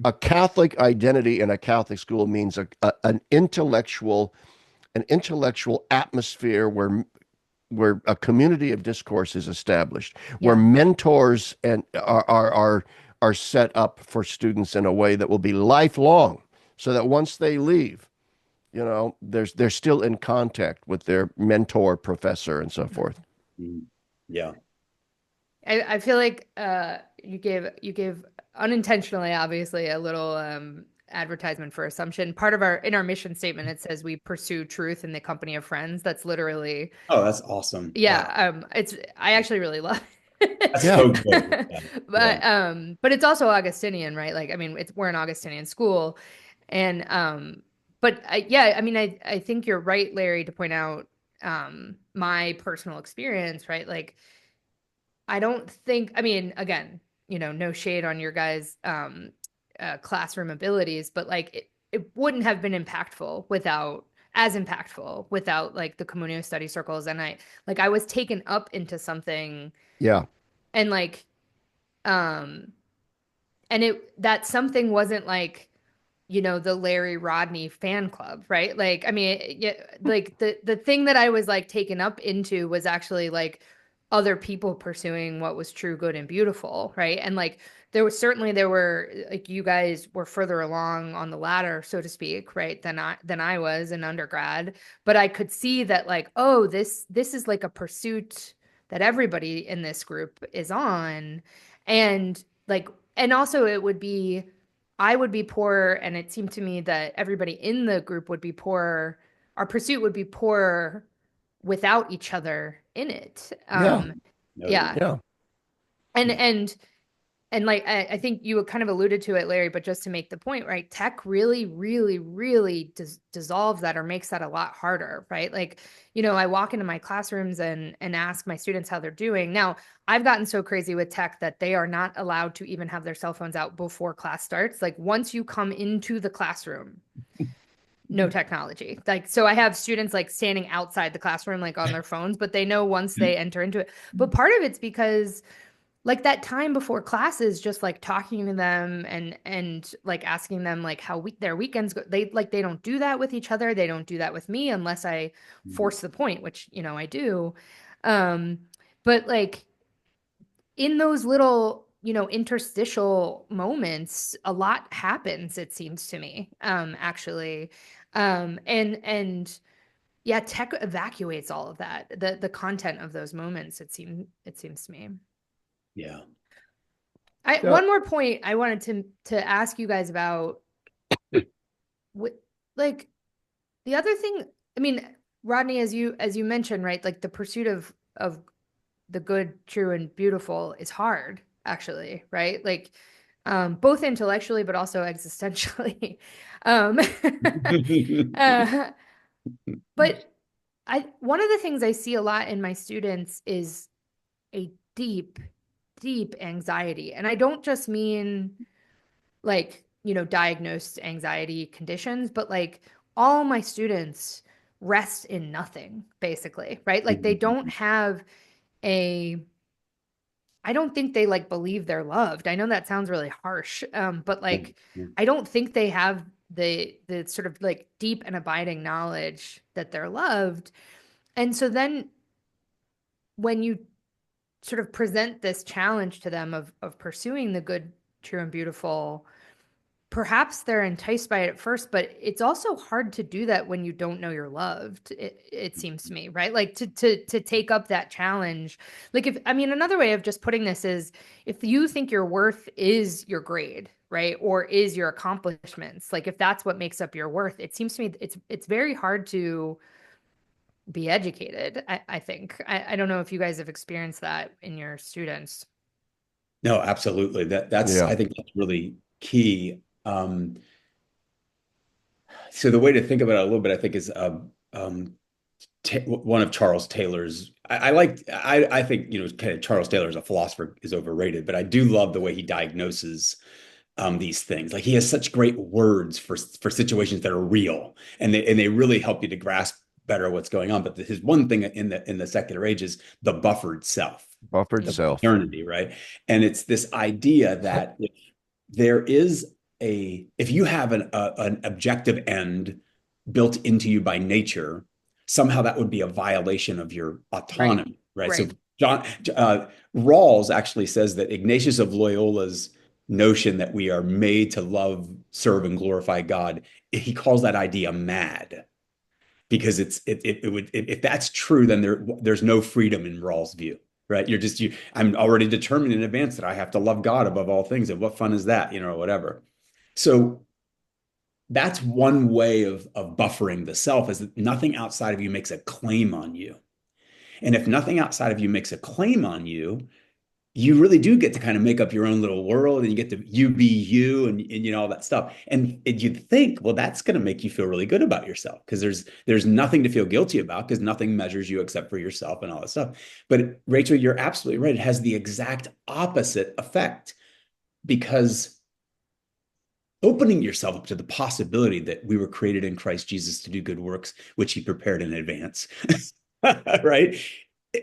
A Catholic identity in a Catholic school means an intellectual atmosphere where a community of discourse is established, where mentors and are set up for students in a way that will be lifelong, so that once they leave, they're still in contact with their mentor, professor, and so forth. Yeah. I feel like you gave unintentionally, obviously, a little advertisement for Assumption. Part of in our mission statement, it says we pursue truth in the company of friends. That's literally. Oh, that's awesome. Yeah. Wow. I actually really love it. That's so good. But it's also Augustinian, right? Like, I mean, we're an Augustinian school, and I mean, I think you're right, Larry, to point out my personal experience, right? Like, I don't think, I mean, again, no shade on your guys' classroom abilities, but like it wouldn't have been impactful without like the Communio study circles. And I was taken up into something. Yeah. And like, and that something wasn't like, the Larry Rodney fan club, right? Like, I mean, like the thing that I was like taken up into was actually like other people pursuing what was true, good, and beautiful, right? And like, there were like, you guys were further along on the ladder, so to speak, right, than I was in undergrad. But I could see that like, oh, this is like a pursuit that everybody in this group is on. And like, and also I would be poor, and it seemed to me that everybody in the group would be poor. Our pursuit would be poor without each other in it. Yeah. And like, I think you kind of alluded to it, Larry, but just to make the point, right? Tech really, really, really dissolves that, or makes that a lot harder, right? Like, I walk into my classrooms and ask my students how they're doing. Now, I've gotten so crazy with tech that they are not allowed to even have their cell phones out before class starts. Like, once you come into the classroom, no technology. Like, so I have students like standing outside the classroom, like on their phones, but they know once they enter into it. But part of it's because like that time before classes, just like talking to them and like asking them like how their weekends go. They don't do that with each other. They don't do that with me unless I force the point, which, you know, I do. Um, but like in those little, you know, interstitial moments, a lot happens, it seems to me, actually. And yeah, tech evacuates all of that, the content of those moments, it seems to me. Yeah. Yeah. One more point I wanted to ask you guys about, like the other thing, I mean, Rodney, as you mentioned, right? Like the pursuit of the good, true, and beautiful is hard, actually, right? Like both intellectually but also existentially. um uh, but one of the things I see a lot in my students is a deep, deep anxiety. And I don't just mean like, you know, diagnosed anxiety conditions, but like all my students rest in nothing, basically, right? Like they don't have a, I don't think they like believe they're loved. I know that sounds really harsh, but like I don't think they have the sort of like deep and abiding knowledge that they're loved. And so then when you sort of present this challenge to them of pursuing the good, true, and beautiful, perhaps they're enticed by it at first, but it's also hard to do that when you don't know you're loved. It seems to me, right? Like to take up that challenge. Like if, I mean, another way of just putting this is if you think your worth is your grade, right? Or is your accomplishments, like if that's what makes up your worth, it seems to me it's very hard to be educated. I think. I don't know if you guys have experienced that in your students. No, absolutely. That's Yeah. I think that's really key. So the way to think about it a little bit, I think, is one of Charles Taylor's. I think, you know, kind of Charles Taylor as a philosopher is overrated, but I do love the way he diagnoses these things. Like he has such great words for situations that are real, and they really help you to grasp better what's going on. But his one thing in the secular age is the buffered self, Buffered the self. modernity, right? And it's this idea that if there is if you have an objective end built into you by nature, somehow that would be a violation of your Right. autonomy, right? So Right. John Rawls actually says that Ignatius of Loyola's notion that we are made to love, serve, and glorify God, he calls that idea mad, because it would, if that's true, then there's no freedom in Rawls' view, right? I'm already determined in advance that I have to love God above all things, and what fun is that, you know, or whatever. So that's one way of buffering the self, is that nothing outside of you makes a claim on you. And if nothing outside of you makes a claim on you, you really do get to kind of make up your own little world, and you get to you be you, and you know, all that stuff. And you'd think, well, that's going to make you feel really good about yourself, because there's nothing to feel guilty about, because nothing measures you except for yourself and all that stuff. But Rachel, you're absolutely right. It has the exact opposite effect, because opening yourself up to the possibility that we were created in Christ Jesus to do good works, which he prepared in advance, right?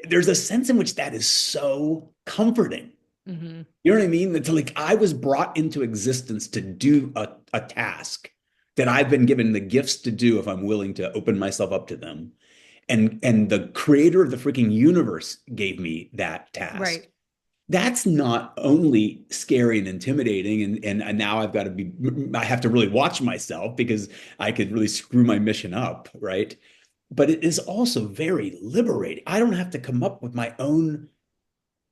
There's a sense in which that is so comforting. Mm-hmm. You know what I mean? That, like, I was brought into existence to do a task that I've been given the gifts to do if I'm willing to open myself up to them. And the creator of the freaking universe gave me that task. Right. That's not only scary and intimidating, and now I have to really watch myself, because I could really screw my mission up, right? But it is also very liberating. I don't have to come up with my own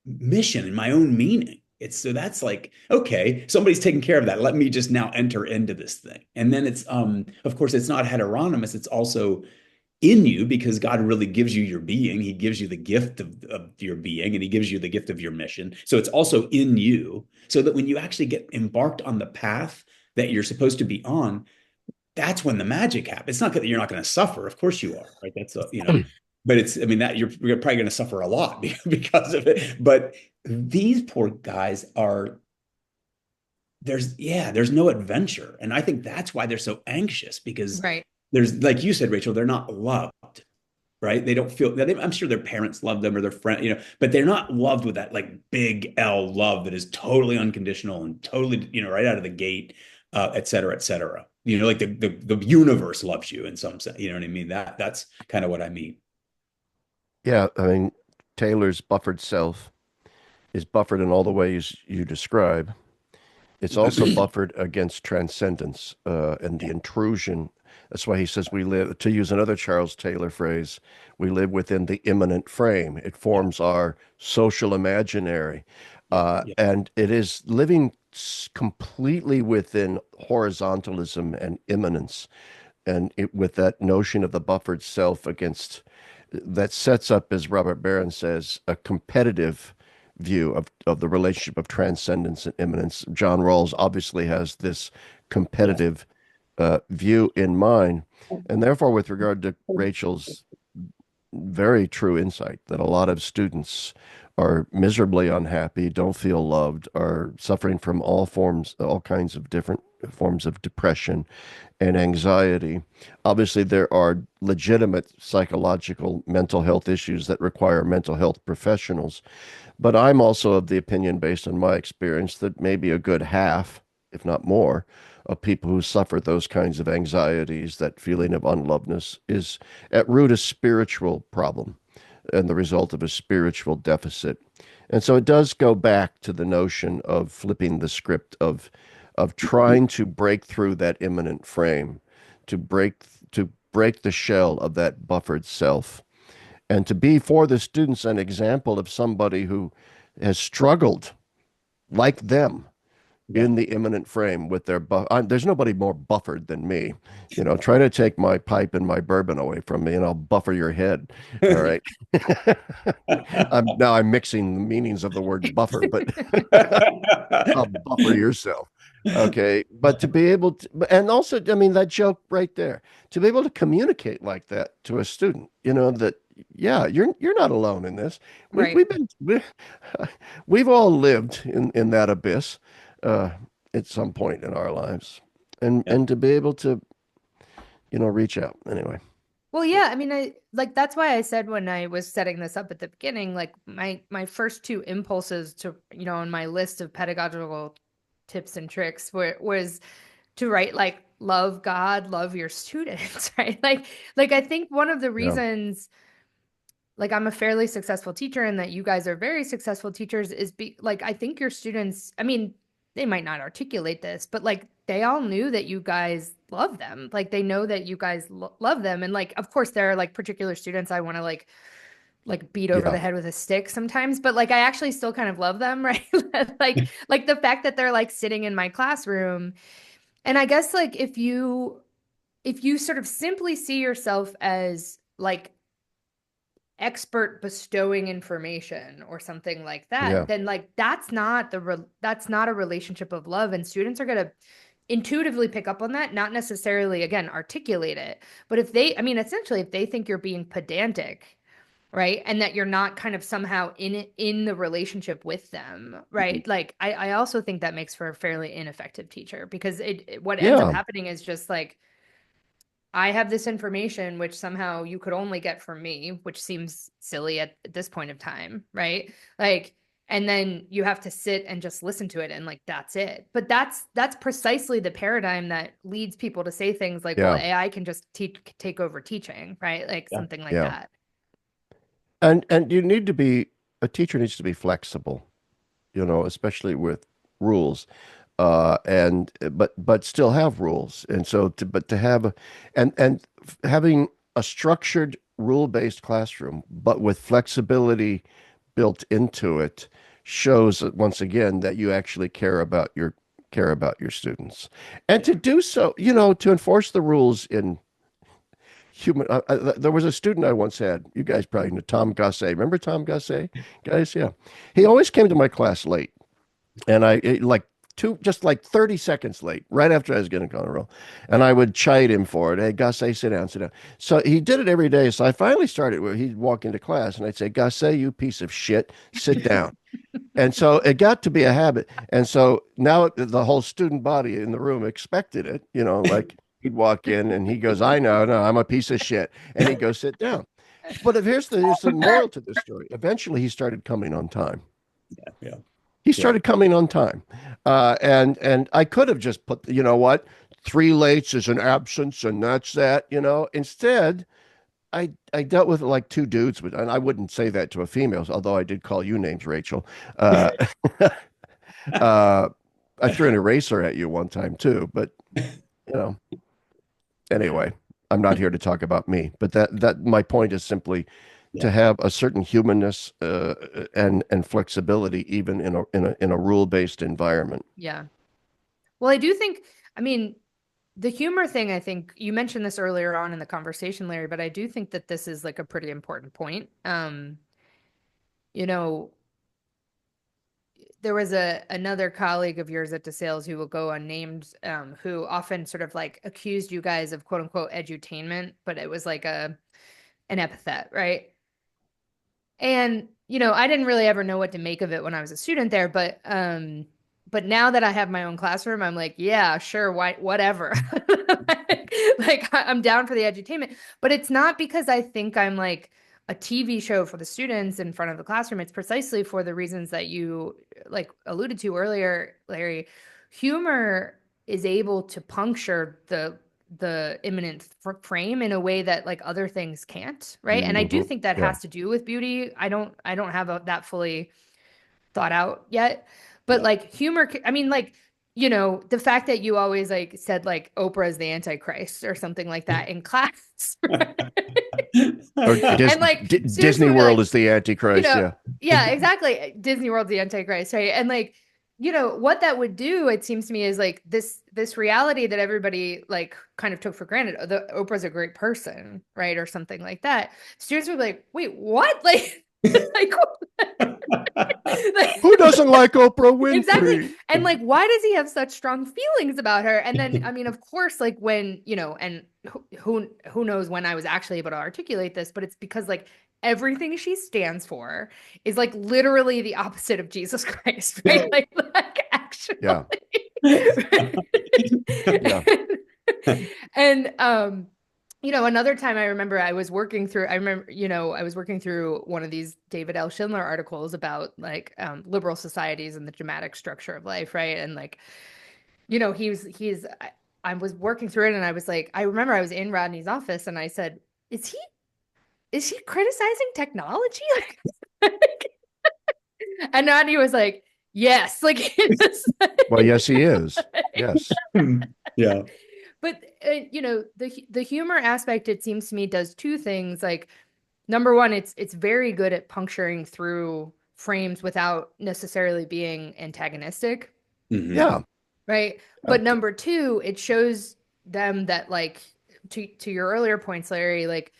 mission and my own meaning. So that's like, okay, somebody's taking care of that. Let me just now enter into this thing. And then it's of course it's not heteronymous, it's also in you, because God really gives you your being. He gives you the gift of your being, and he gives you the gift of your mission. So it's also in you, so that when you actually get embarked on the path that you're supposed to be on, that's when the magic happens. It's not that you're not going to suffer. Of course you are, right? That's you know, but it's, I mean, that you're probably going to suffer a lot because of it. But these poor guys are, there's no adventure. And I think that's why they're so anxious, because Right. there's, like you said, Rachel, they're not loved. right? They don't feel that. I'm sure their parents love them or their friend, but they're not loved with that like big L love that is totally unconditional and totally, right out of the gate, et cetera, et cetera. Like the universe loves you in some sense. You know what I mean? That's kind of what I mean. Yeah, I mean, Taylor's buffered self is buffered in all the ways you describe. It's also buffered against transcendence and the intrusion. That's why he says we live, to use another Charles Taylor phrase, we live within the immanent frame. It Yeah, forms our social imaginary. yeah, yeah, And it is living completely within horizontalism and immanence. And with that notion of the buffered self against, that sets up, as Robert Barron says, a competitive view of the relationship of transcendence and immanence. John Rawls obviously has this yes. competitive view in mind. And therefore, with regard to Rachel's very true insight that a lot of students are miserably unhappy, don't feel loved, are suffering from all kinds of different forms of depression and anxiety. Obviously, there are legitimate psychological mental health issues that require mental health professionals. But I'm also of the opinion, based on my experience, that maybe a good half, if not more, of people who suffer those kinds of anxieties, that feeling of unlovedness, is at root a spiritual problem and the result of a spiritual deficit. And so it does go back to the notion of flipping the script of trying to break through that immanent frame, to break the shell of that buffered self, and to be for the students an example of somebody who has struggled like them Yeah. in the immanent frame with their there's nobody more buffered than me. Try to take my pipe and my bourbon away from me and I'll buffer your head. All right. I'm mixing the meanings of the word buffer, but buffer yourself. Okay. But to be able to, and also, I mean, that joke right there, to be able to communicate like that to a student, that, yeah, you're not alone in this. We've, Right. we've been, we, we've all lived in that abyss uh, at some point in our lives. And, Yeah. and to be able to, reach out anyway. Well, yeah, I mean, I like that's why I said when I was setting this up at the beginning, like my first two impulses to, on my list of pedagogical tips and tricks was to write like love God, love your students, right? Like I think one of the Yeah. reasons like I'm a fairly successful teacher and that you guys are very successful teachers is like I think your students, I mean, they might not articulate this, but like they all knew that you guys love them. Like they know that you guys love them, and like of course there are like particular students I want to like beat over the Yeah. head with a stick sometimes, but like I actually still kind of love them, right? Like the fact that they're like sitting in my classroom. And I guess like if you sort of simply see yourself as like expert bestowing information or something like that, Yeah. then like that's not a relationship of love, and students are going to intuitively pick up on that, not necessarily again articulate it, but if they, I mean, essentially if they think you're being pedantic, right, and that you're not kind of somehow in the relationship with them, right, like I also think that makes for a fairly ineffective teacher, because what ends up Yeah. happening is just like I have this information which somehow you could only get from me, which seems silly at this point of time, right? Like, and then you have to sit and just listen to it and like that's it. But that's precisely the paradigm that leads people to say things like, well, Yeah. AI can just take over teaching, right? Like Yeah. something like Yeah. that. And a teacher needs to be flexible, especially with rules. And but still have rules. And so to have having a structured rule-based classroom, but with flexibility built into it, shows that once again that you actually care about your students. And Yeah. to do so, to enforce the rules in human. There was a student I once had. You guys probably know Tom Gasset. Remember Tom Gasset, guys? Yeah, he always came to my class late, and like just like 30 seconds late, right after I was getting on a roll, and I would chide him for it. Hey, Gasset, sit down, sit down. So he did it every day. So I finally started where he'd walk into class, and I'd say, Gasset, you piece of shit, sit down. And so it got to be a habit. And so now the whole student body in the room expected it, like he'd walk in and he goes, I know, no, I'm a piece of shit. And he'd go sit down. But if here's the moral to this story. Eventually, he started coming on time. Yeah, yeah, He yeah. started coming on time, and I could have just put, you know what, three lates is an absence, and that's that. Instead, I dealt with it like two dudes, and I wouldn't say that to a female, although I did call you names, Rachel. Uh, uh, I threw an eraser at you one time too, but you know, anyway, I'm not here to talk about me, but that my point is simply to Yeah. have a certain humanness and flexibility even in a rule-based environment. Yeah. Well, I do think, I mean, the humor thing, I think you mentioned this earlier on in the conversation, Larry, but I do think that this is like a pretty important point. You know, there was another colleague of yours at DeSales who will go unnamed, who often sort of like accused you guys of quote unquote edutainment, but it was like an epithet, right? And I didn't really ever know what to make of it when I was a student there, but now that I have my own classroom, I'm like, yeah, sure, why, whatever. Like I'm down for the edutainment, but it's not because I think I'm like a TV show for the students in front of the classroom. It's precisely for the reasons that you like alluded to earlier, Larry. Humor is able to puncture the imminent frame in a way that like other things can't, right? And I do think that Yeah. has to do with beauty. I don't have that fully thought out yet, but Yeah. like humor, I mean, like, the fact that you always like said like Oprah is the Antichrist or something like that in class. Or And like students Disney would be World like, is the Antichrist. Yeah. yeah, exactly. Disney World's the Antichrist, right? And like, what that would do, it seems to me, is like this reality that everybody like kind of took for granted. The Oprah's a great person, right? Or something like that. Students would be like, wait, what? Like, like, like Who doesn't like Oprah exactly. Winfrey? And like, why does he have such strong feelings about her? And then, I mean, of course, like when, and who knows when I was actually able to articulate this, but it's because like everything she stands for is like literally the opposite of Jesus Christ, right? Like actually. Yeah. Yeah. And another time I remember I was working through one of these David L. Schindler articles about like liberal societies and the dramatic structure of life, right? And like, I was working through it and I was like, I remember I was in Rodney's office and I said, is he criticizing technology? And Rodney was like, yes, like, Well, yes, he is. Yes. Yeah. But the humor aspect, it seems to me, does two things. Like, number one, it's very good at puncturing through frames without necessarily being antagonistic. Mhm. Yeah. Right. But number two, it shows them that like to your earlier points, Larry, like,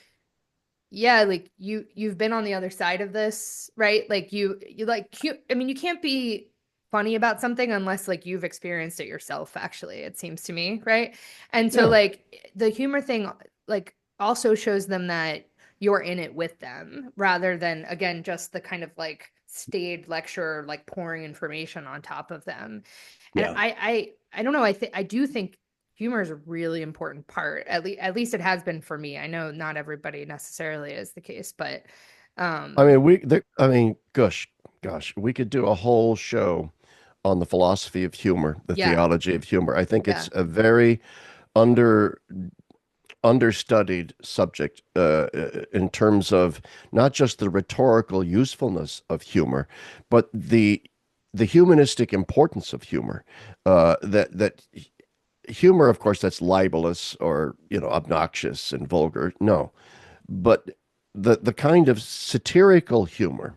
yeah, like you've been on the other side of this, right? Like you I mean, you can't be funny about something unless like you've experienced it yourself, actually, it seems to me, right? And so Yeah. like the humor thing like also shows them that you're in it with them rather than, again, just the kind of like staged lecture, like pouring information on top of them. And Yeah. I don't know, I do think humor is a really important part. At least it has been for me. I know not everybody necessarily is the case, but I mean, gosh, we could do a whole show on the philosophy of humor, the yeah, theology of humor. I think yeah, it's a very under understudied subject in terms of not just the rhetorical usefulness of humor, but the humanistic importance of humor. That humor, of course, that's libelous or obnoxious and vulgar. No, but the kind of satirical humor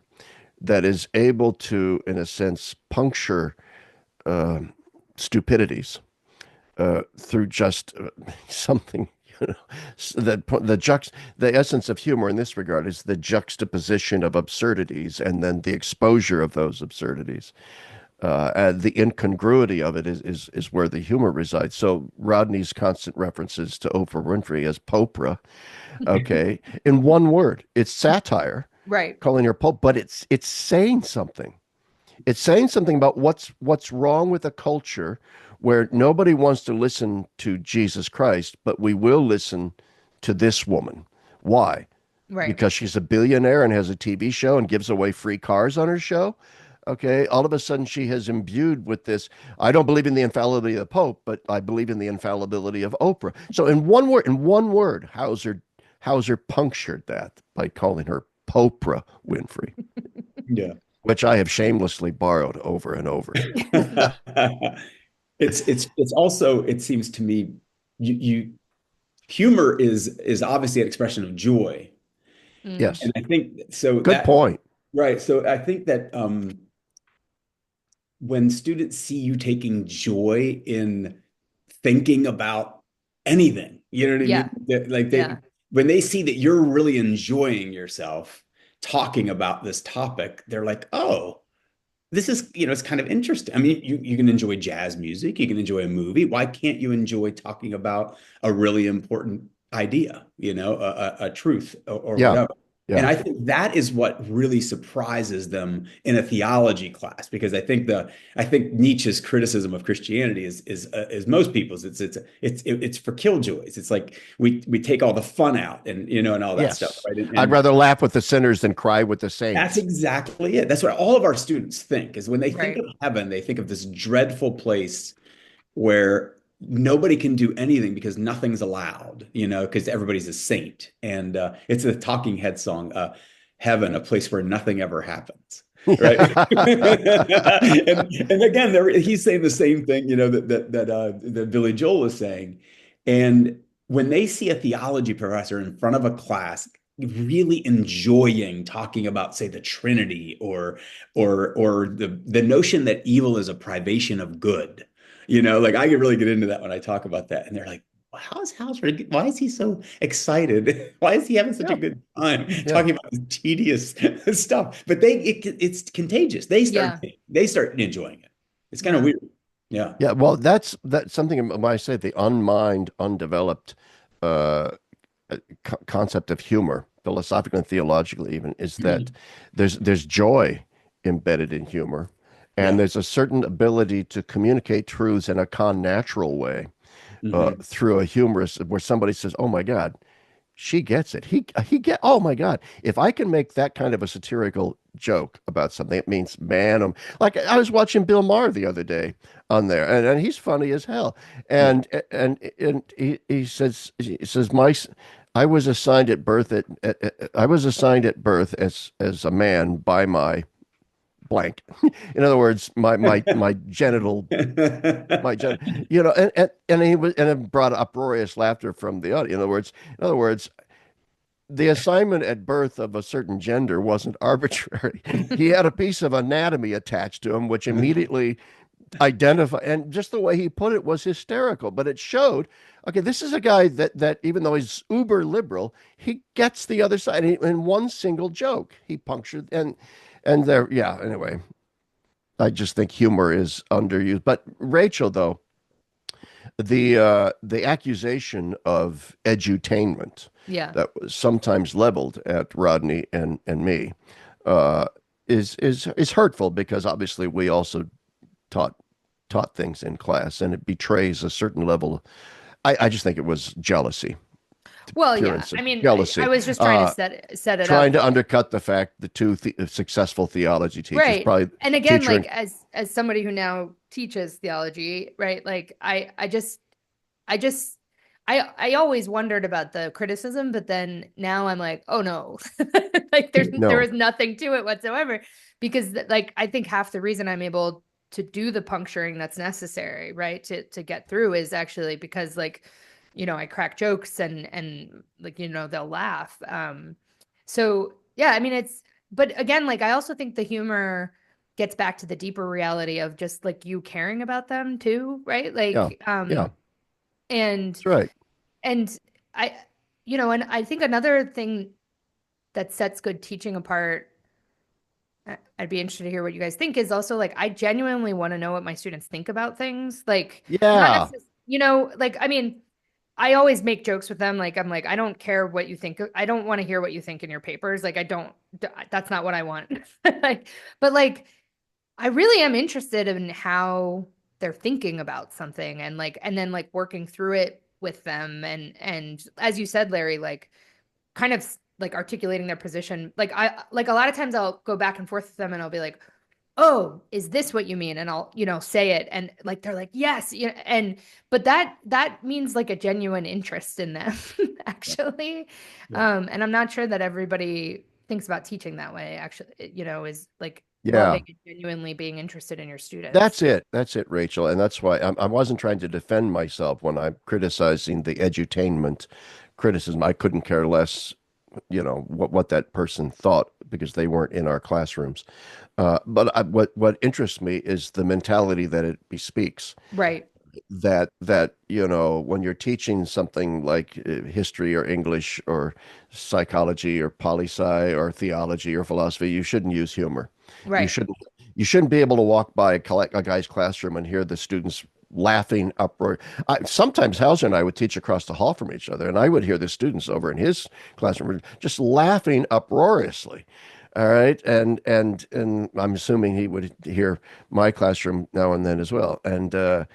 that is able to, in a sense, puncture stupidities through just something. That the essence of humor in this regard is the juxtaposition of absurdities and then the exposure of those absurdities. And the incongruity of it is where the humor resides. So Rodney's constant references to Oprah Winfrey as Popra, okay, in one word, it's satire, right. calling her Pope, but it's saying something. It's saying something about what's wrong with a culture where nobody wants to listen to Jesus Christ, but we will listen to this woman. Why? Right. because she's a billionaire and has a TV show and gives away free cars on her show. Okay, all of a sudden she has imbued with this. I don't believe in the infallibility of the Pope, but I believe in the infallibility of Oprah. So in one word, Hauser punctured that by calling her Popra Winfrey, Yeah. which I have shamelessly borrowed over and over. It's also, it seems to me, you humor is obviously an expression of joy. Mm. Yes, And I think so good that point. right. So I think that when students see you taking joy in thinking about anything, you know what I Yeah. mean? Like Yeah. when they see that you're really enjoying yourself talking about this topic, they're like, oh, this is, it's kind of interesting. I mean, you can enjoy jazz music, you can enjoy a movie. Why can't you enjoy talking about a really important idea, a truth or Yeah, whatever? And yeah, I think that is what really surprises them in a theology class, because I think Nietzsche's criticism of Christianity is most people's. It's for killjoys. It's like we take all the fun out and all that stuff, yes. right? I'd rather laugh with the sinners than cry with the That's saints. exactly it. That's what all of our students think, is when they think Right. of heaven, they think of this dreadful place where nobody can do anything because nothing's allowed, because everybody's a saint. And it's a Talking Head song, Heaven, a place where nothing ever happens. Right. And again, he's saying the same thing, that Billy Joel is saying. And when they see a theology professor in front of a class really enjoying talking about, say, the Trinity, or the notion that evil is a privation of good, like I can really get into that when I talk about that. And they're like, why is he so excited? Why is he having such a Yeah, good time yeah, talking about this tedious stuff? But it's contagious. Yeah. They start enjoying it. It's kind of Yeah. weird. Yeah. yeah. Well, that's something when I say the unmined, undeveloped uh, concept of humor, philosophically and theologically, even, is that there's joy embedded in humor, and Yeah. there's a certain ability to communicate truths in a connatural way Hmm. through a humorous, where somebody says, "Oh my God, she gets it. He get. Oh my God, if I can make that kind of a satirical joke about something, it means, man, like I was watching Bill Maher the other day on there, and he's funny as hell, Yeah. and he says I was assigned at birth I was assigned at birth as a man by my blank. In other words, my genital my gen and he was, and it brought uproarious laughter from the audience. In other words, the assignment at birth of a certain gender wasn't arbitrary. He had a piece of anatomy attached to him, which immediately identified, and just the way he put it was hysterical. But it showed, okay, this is a guy that even though he's uber liberal, he gets the other side. In one single joke, he punctured and there. Yeah. Anyway, I just think humor is underused. But Rachel, though, the accusation of edutainment Yeah. that was sometimes leveled at Rodney and me uh, is hurtful, because obviously we also taught taught things in class, and it betrays a certain level. I just think it was jealousy, Well, pure yeah. and I simple mean, I jealousy, was just trying to set it trying up. to undercut the fact the two successful theology teachers, Right. probably And again, teacher like and as somebody who now teaches theology, right? Like I just I always wondered about the criticism, but then now I'm like, oh no. Like there no, is nothing to it whatsoever, because like I think half the reason I'm able to do the puncturing that's necessary, right? To get through is actually because like, I crack jokes and like, they'll laugh. So yeah, I mean but again, like I also think the humor gets back to the deeper reality of just like you caring about them too, right? yeah, Like yeah, and that's right. and I and I think another thing that sets good teaching apart, I'd be interested to hear what you guys think, is also like I genuinely want to know what my students think about things. Like not Yeah, necessarily, like I mean, I always make jokes with them. Like I'm like, I don't care what you think. I don't want to hear what you think in your papers. Like I don't, that's not what I want. Like, but like I really am interested in how they're thinking about something, and like and then like working through it with them, and as you said, Larry, like kind of like articulating their position. Like like a lot of times I'll go back and forth with them and I'll be like, oh, is this what you mean? And I'll, say it. And like, they're like, yes. But that means like a genuine interest in them, actually. Yeah. And I'm not sure that everybody thinks about teaching that way, actually, is like Yeah. loving and genuinely being interested in your students. That's it. That's it, Rachel. And that's why I wasn't trying to defend myself when I'm criticizing the edutainment criticism. I couldn't care less, what that person thought because they weren't in our classrooms. What interests me is the mentality that it bespeaks. Right. That when you're teaching something like history or English or psychology or poli-sci or theology or philosophy, you shouldn't use humor. You Right. shouldn't you shouldn't be able to walk by a guy's classroom and hear the students laughing uproar. Sometimes Hauser and I would teach across the hall from each other, and I would hear the students over in his classroom just laughing uproariously. All right, and I'm assuming he would hear my classroom now and then as well. I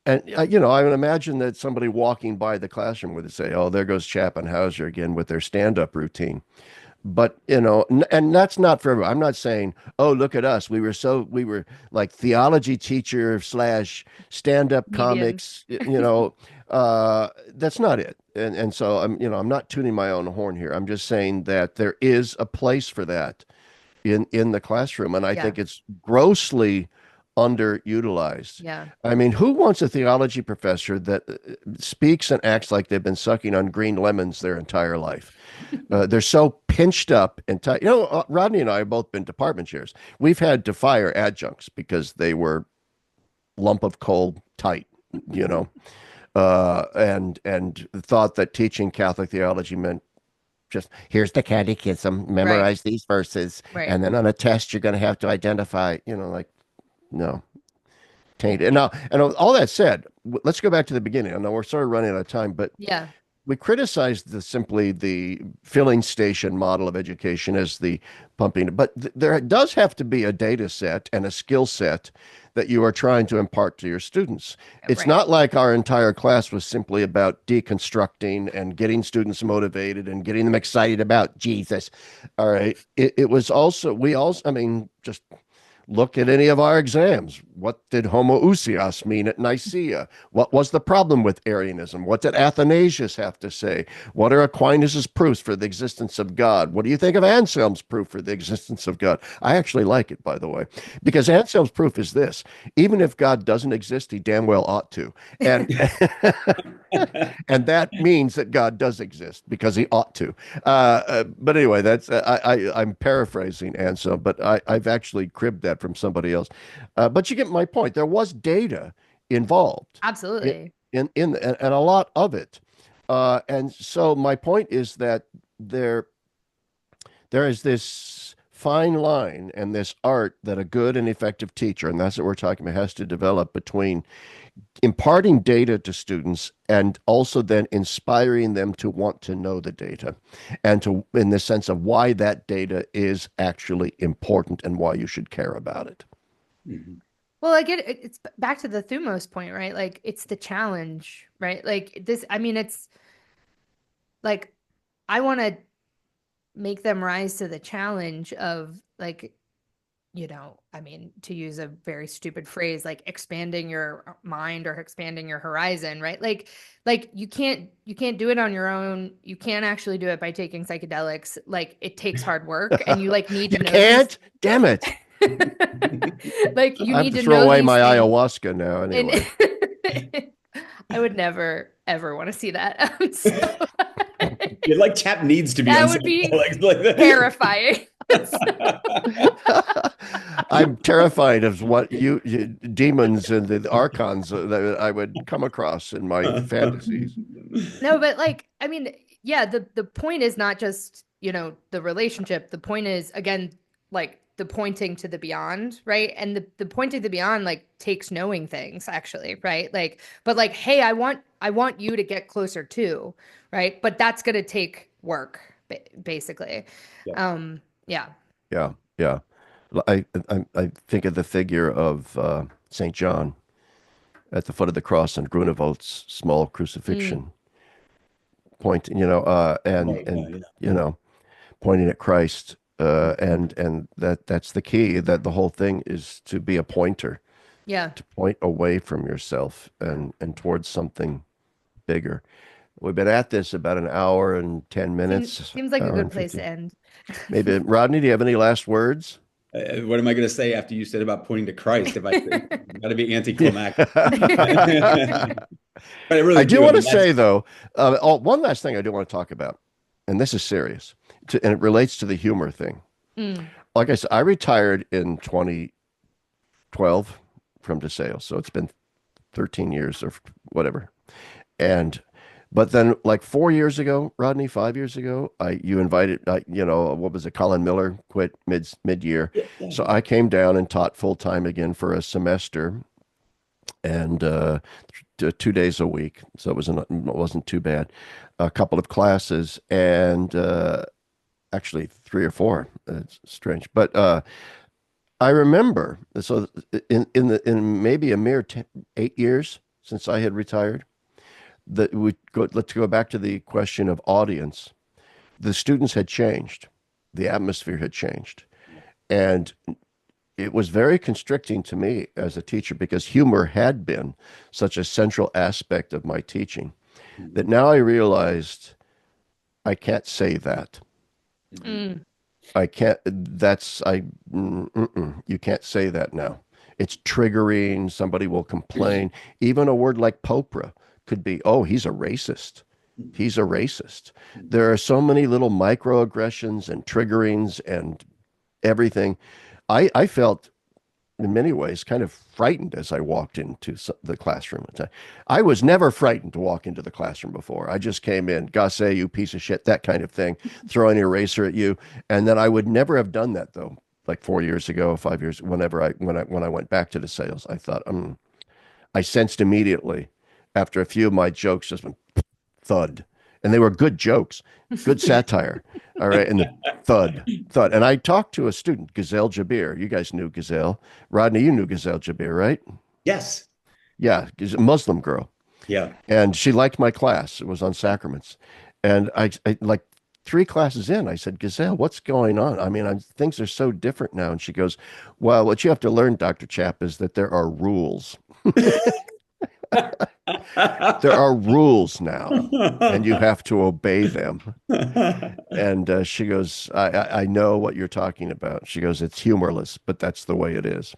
would imagine that somebody walking by the classroom would say, "Oh, there goes Chapp and Hauser again with their stand-up routine." But and that's not for everyone. I'm not saying, oh, look at us. We were like theology teacher slash stand-up Comedians. comics, that's not it. And so I'm not tuning my own horn here. I'm just saying that there is a place for that in the classroom, and I Yeah. think it's grossly underutilized. Yeah. I mean, who wants a theology professor that speaks and acts like they've been sucking on green lemons their entire life? They're so pinched up and tight. Rodney and I have both been department chairs. We've had to fire adjuncts because they were lump of coal tight, and thought that teaching Catholic theology meant just here's the catechism, Right. memorize these verses, Right. and then on a test you're going to have to identify, like no, Yeah. tainted. And now, and all that said, let's go back to the beginning. I know we're sort of running out of time, but Yeah. we criticized simply the filling station model of education as the pumping, but there does have to be a data set and a skill set that you are trying to impart to your students. It's Right. not like our entire class was simply about deconstructing and getting students motivated and getting them excited about Jesus. All right. It was also, I mean, just look at any of our exams. What did homoousios mean at Nicaea? What was the problem with Arianism? What did Athanasius have to say? What are Aquinas's proofs for the existence of God? What do you think of Anselm's proof for the existence of God? I actually like it, by the way, because Anselm's proof is this: even if God doesn't exist, he damn well ought to. And and that means that God does exist because he ought to. But anyway, I'm paraphrasing Anselm, but I've actually cribbed that from somebody else. But you get my point. There was data involved Absolutely. and a lot of it. And so my point is that there is this fine line and this art that a good and effective teacher, and that's what we're talking about, has to develop between imparting data to students and also then inspiring them to want to know the data and to in the sense of why that data is actually important and why you should care about it. Mhm. Well, I get it. It's back to the Thumos point, right? Like it's the challenge, right? Like this, I mean, it's like I want to make them rise to the challenge of like, I mean, to use a very stupid phrase, like expanding your mind or expanding your horizon, right? Like you can't do it on your own. You can't actually do it by taking psychedelics. Like it takes hard work and you like need You to know can't? Damn it. like you I have need to to throw know away these my things. ayahuasca now And anyway. I would never ever want to see that. So Yeah, like Chap needs to be that on would be psychedelics like that. terrifying. I'm terrified of what you demons and the archons that I would come across in my fantasies. No, but like, I mean, yeah, the point is not just, the relationship. The point is again, like the pointing to the beyond, right? And the pointing to the beyond like takes knowing things actually, right? Like, but like, hey, I want you to get closer to, right? But that's gonna take work, basically. Yep. Yeah. Yeah, yeah. I think of the figure of Saint John at the foot of the cross and Grunewald's small Mm. crucifixion point, and Right, yeah, yeah. you know. pointing at Christ. And that's the key, that the whole thing is to be a pointer, Yeah. to point away from yourself and towards something bigger. We've been at this about an hour and 10 minutes, Seems like a hour good and place to 15. end. Maybe, Rodney, do you have any last words? What am I going to say after you said about pointing to Christ? If I got to be anticlimactic, Yeah. but I I really do do. I want to mean, that's say, though, one last thing I do want to talk about, and this is serious, and it relates to the humor thing. Mm. Like I said, I retired in 2012 from DeSales, so it's been 13 years or whatever. And but then, like 4 years ago, Rodney, 5 years ago, you invited, what was it? Colin Miller quit mid year, yeah, so yeah. I came down and taught full time again for a semester, and 2 days a week. So it wasn't too bad. A couple of classes, and actually three or four. It's strange, but I remember. So in maybe a mere 8 years since I had retired, that let's go back to the question of audience. The students had changed, the atmosphere had changed, and it was very constricting to me as a teacher because humor had been such a central aspect of my teaching that Mhm. now I realized I can't say that. Mhm. Mm. I can't, that's, I, you can't say that now. It's triggering. Somebody will complain. Even a word like Popra could be, oh, he's a racist. He's a racist. There are so many little microaggressions and triggerings and everything. I felt in many ways kind of frightened as I walked into the classroom. I was never frightened to walk into the classroom before. I just came in, Gasse, you piece of shit, that kind of thing, throwing an eraser at you. And then I would never have done that though. Like 4 years ago, 5 years, when I went back to the sales, I thought, I sensed immediately after a few of my jokes just went thud. And they were good jokes, good satire. All right. And the thud, thud. And I talked to a student, Gazelle Jabir. You guys knew Gazelle. Rodney, you knew Gazelle Jabir, right? Yes. Yeah. She's a Muslim girl. Yeah. And she liked my class. It was on sacraments. And I like 3 classes in, I said, Gazelle, what's going on? I mean, things are so different now. And she goes, well, what you have to learn, Dr. Chapp, is that there are rules. There are rules now, and you have to obey them. And she goes, I know what you're talking about. She goes, it's humorless, but that's the way it is.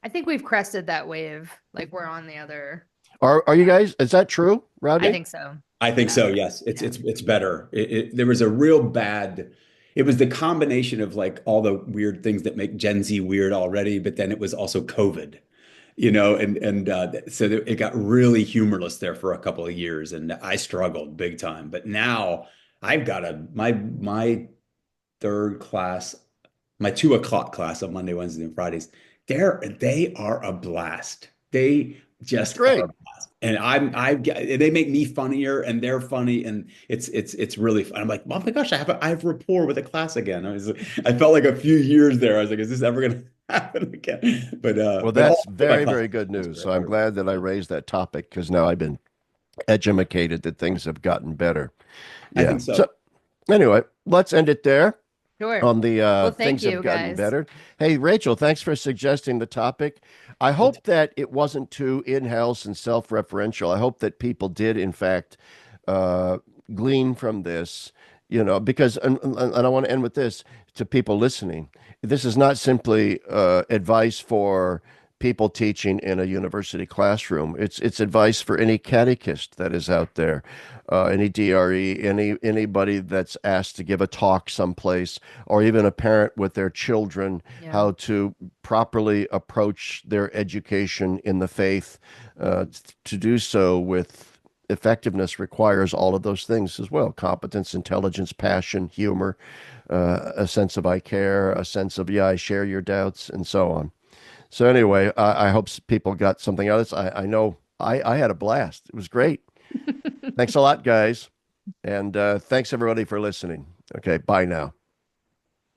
I think we've crested that wave. Like we're on the other. Are you guys, is that true, I Rodney? think so. I think Yeah. so. Yes, it's Yeah. it's better. There was a real bad. It was the combination of like all the weird things that make Gen Z weird already, but then it was also COVID, so it got really humorless there for a couple of years, and I struggled big time. But now I've got my third class, my 2 o'clock class on Monday, Wednesday, and Fridays. They are a blast. They That's just are great. a blast. And they make me funnier and they're funny and it's really fun. I'm like, oh my gosh, I have rapport with a class again. I felt like a few years there. I was like, is this ever gonna happen again? Well, But that's all my very, very good classes news. are So I'm glad that I raised that topic because now I've been educated that things have gotten better. I Yeah. think so. So anyway, let's end it there Sure. on the Well, thank things have you gotten guys. better. Hey, Rachel, thanks for suggesting the topic. I hope that it wasn't too in-house and self-referential. I hope that people did, in fact, uh, glean from this, because, and I want to end with this to people listening. This is not simply advice for people teaching in a university classroom. It's advice for any catechist that is out there, any DRE, anybody that's asked to give a talk someplace, or even a parent with their children, Yeah. how to properly approach their education in the faith. To do so with effectiveness requires all of those things as well: competence, intelligence, passion, humor, a sense of I care, a sense of, yeah, I share your doubts, and so on. So anyway, I hope people got something out of this. I know I had a blast. It was great. Thanks a lot, guys. And thanks everybody for listening. Okay, bye now.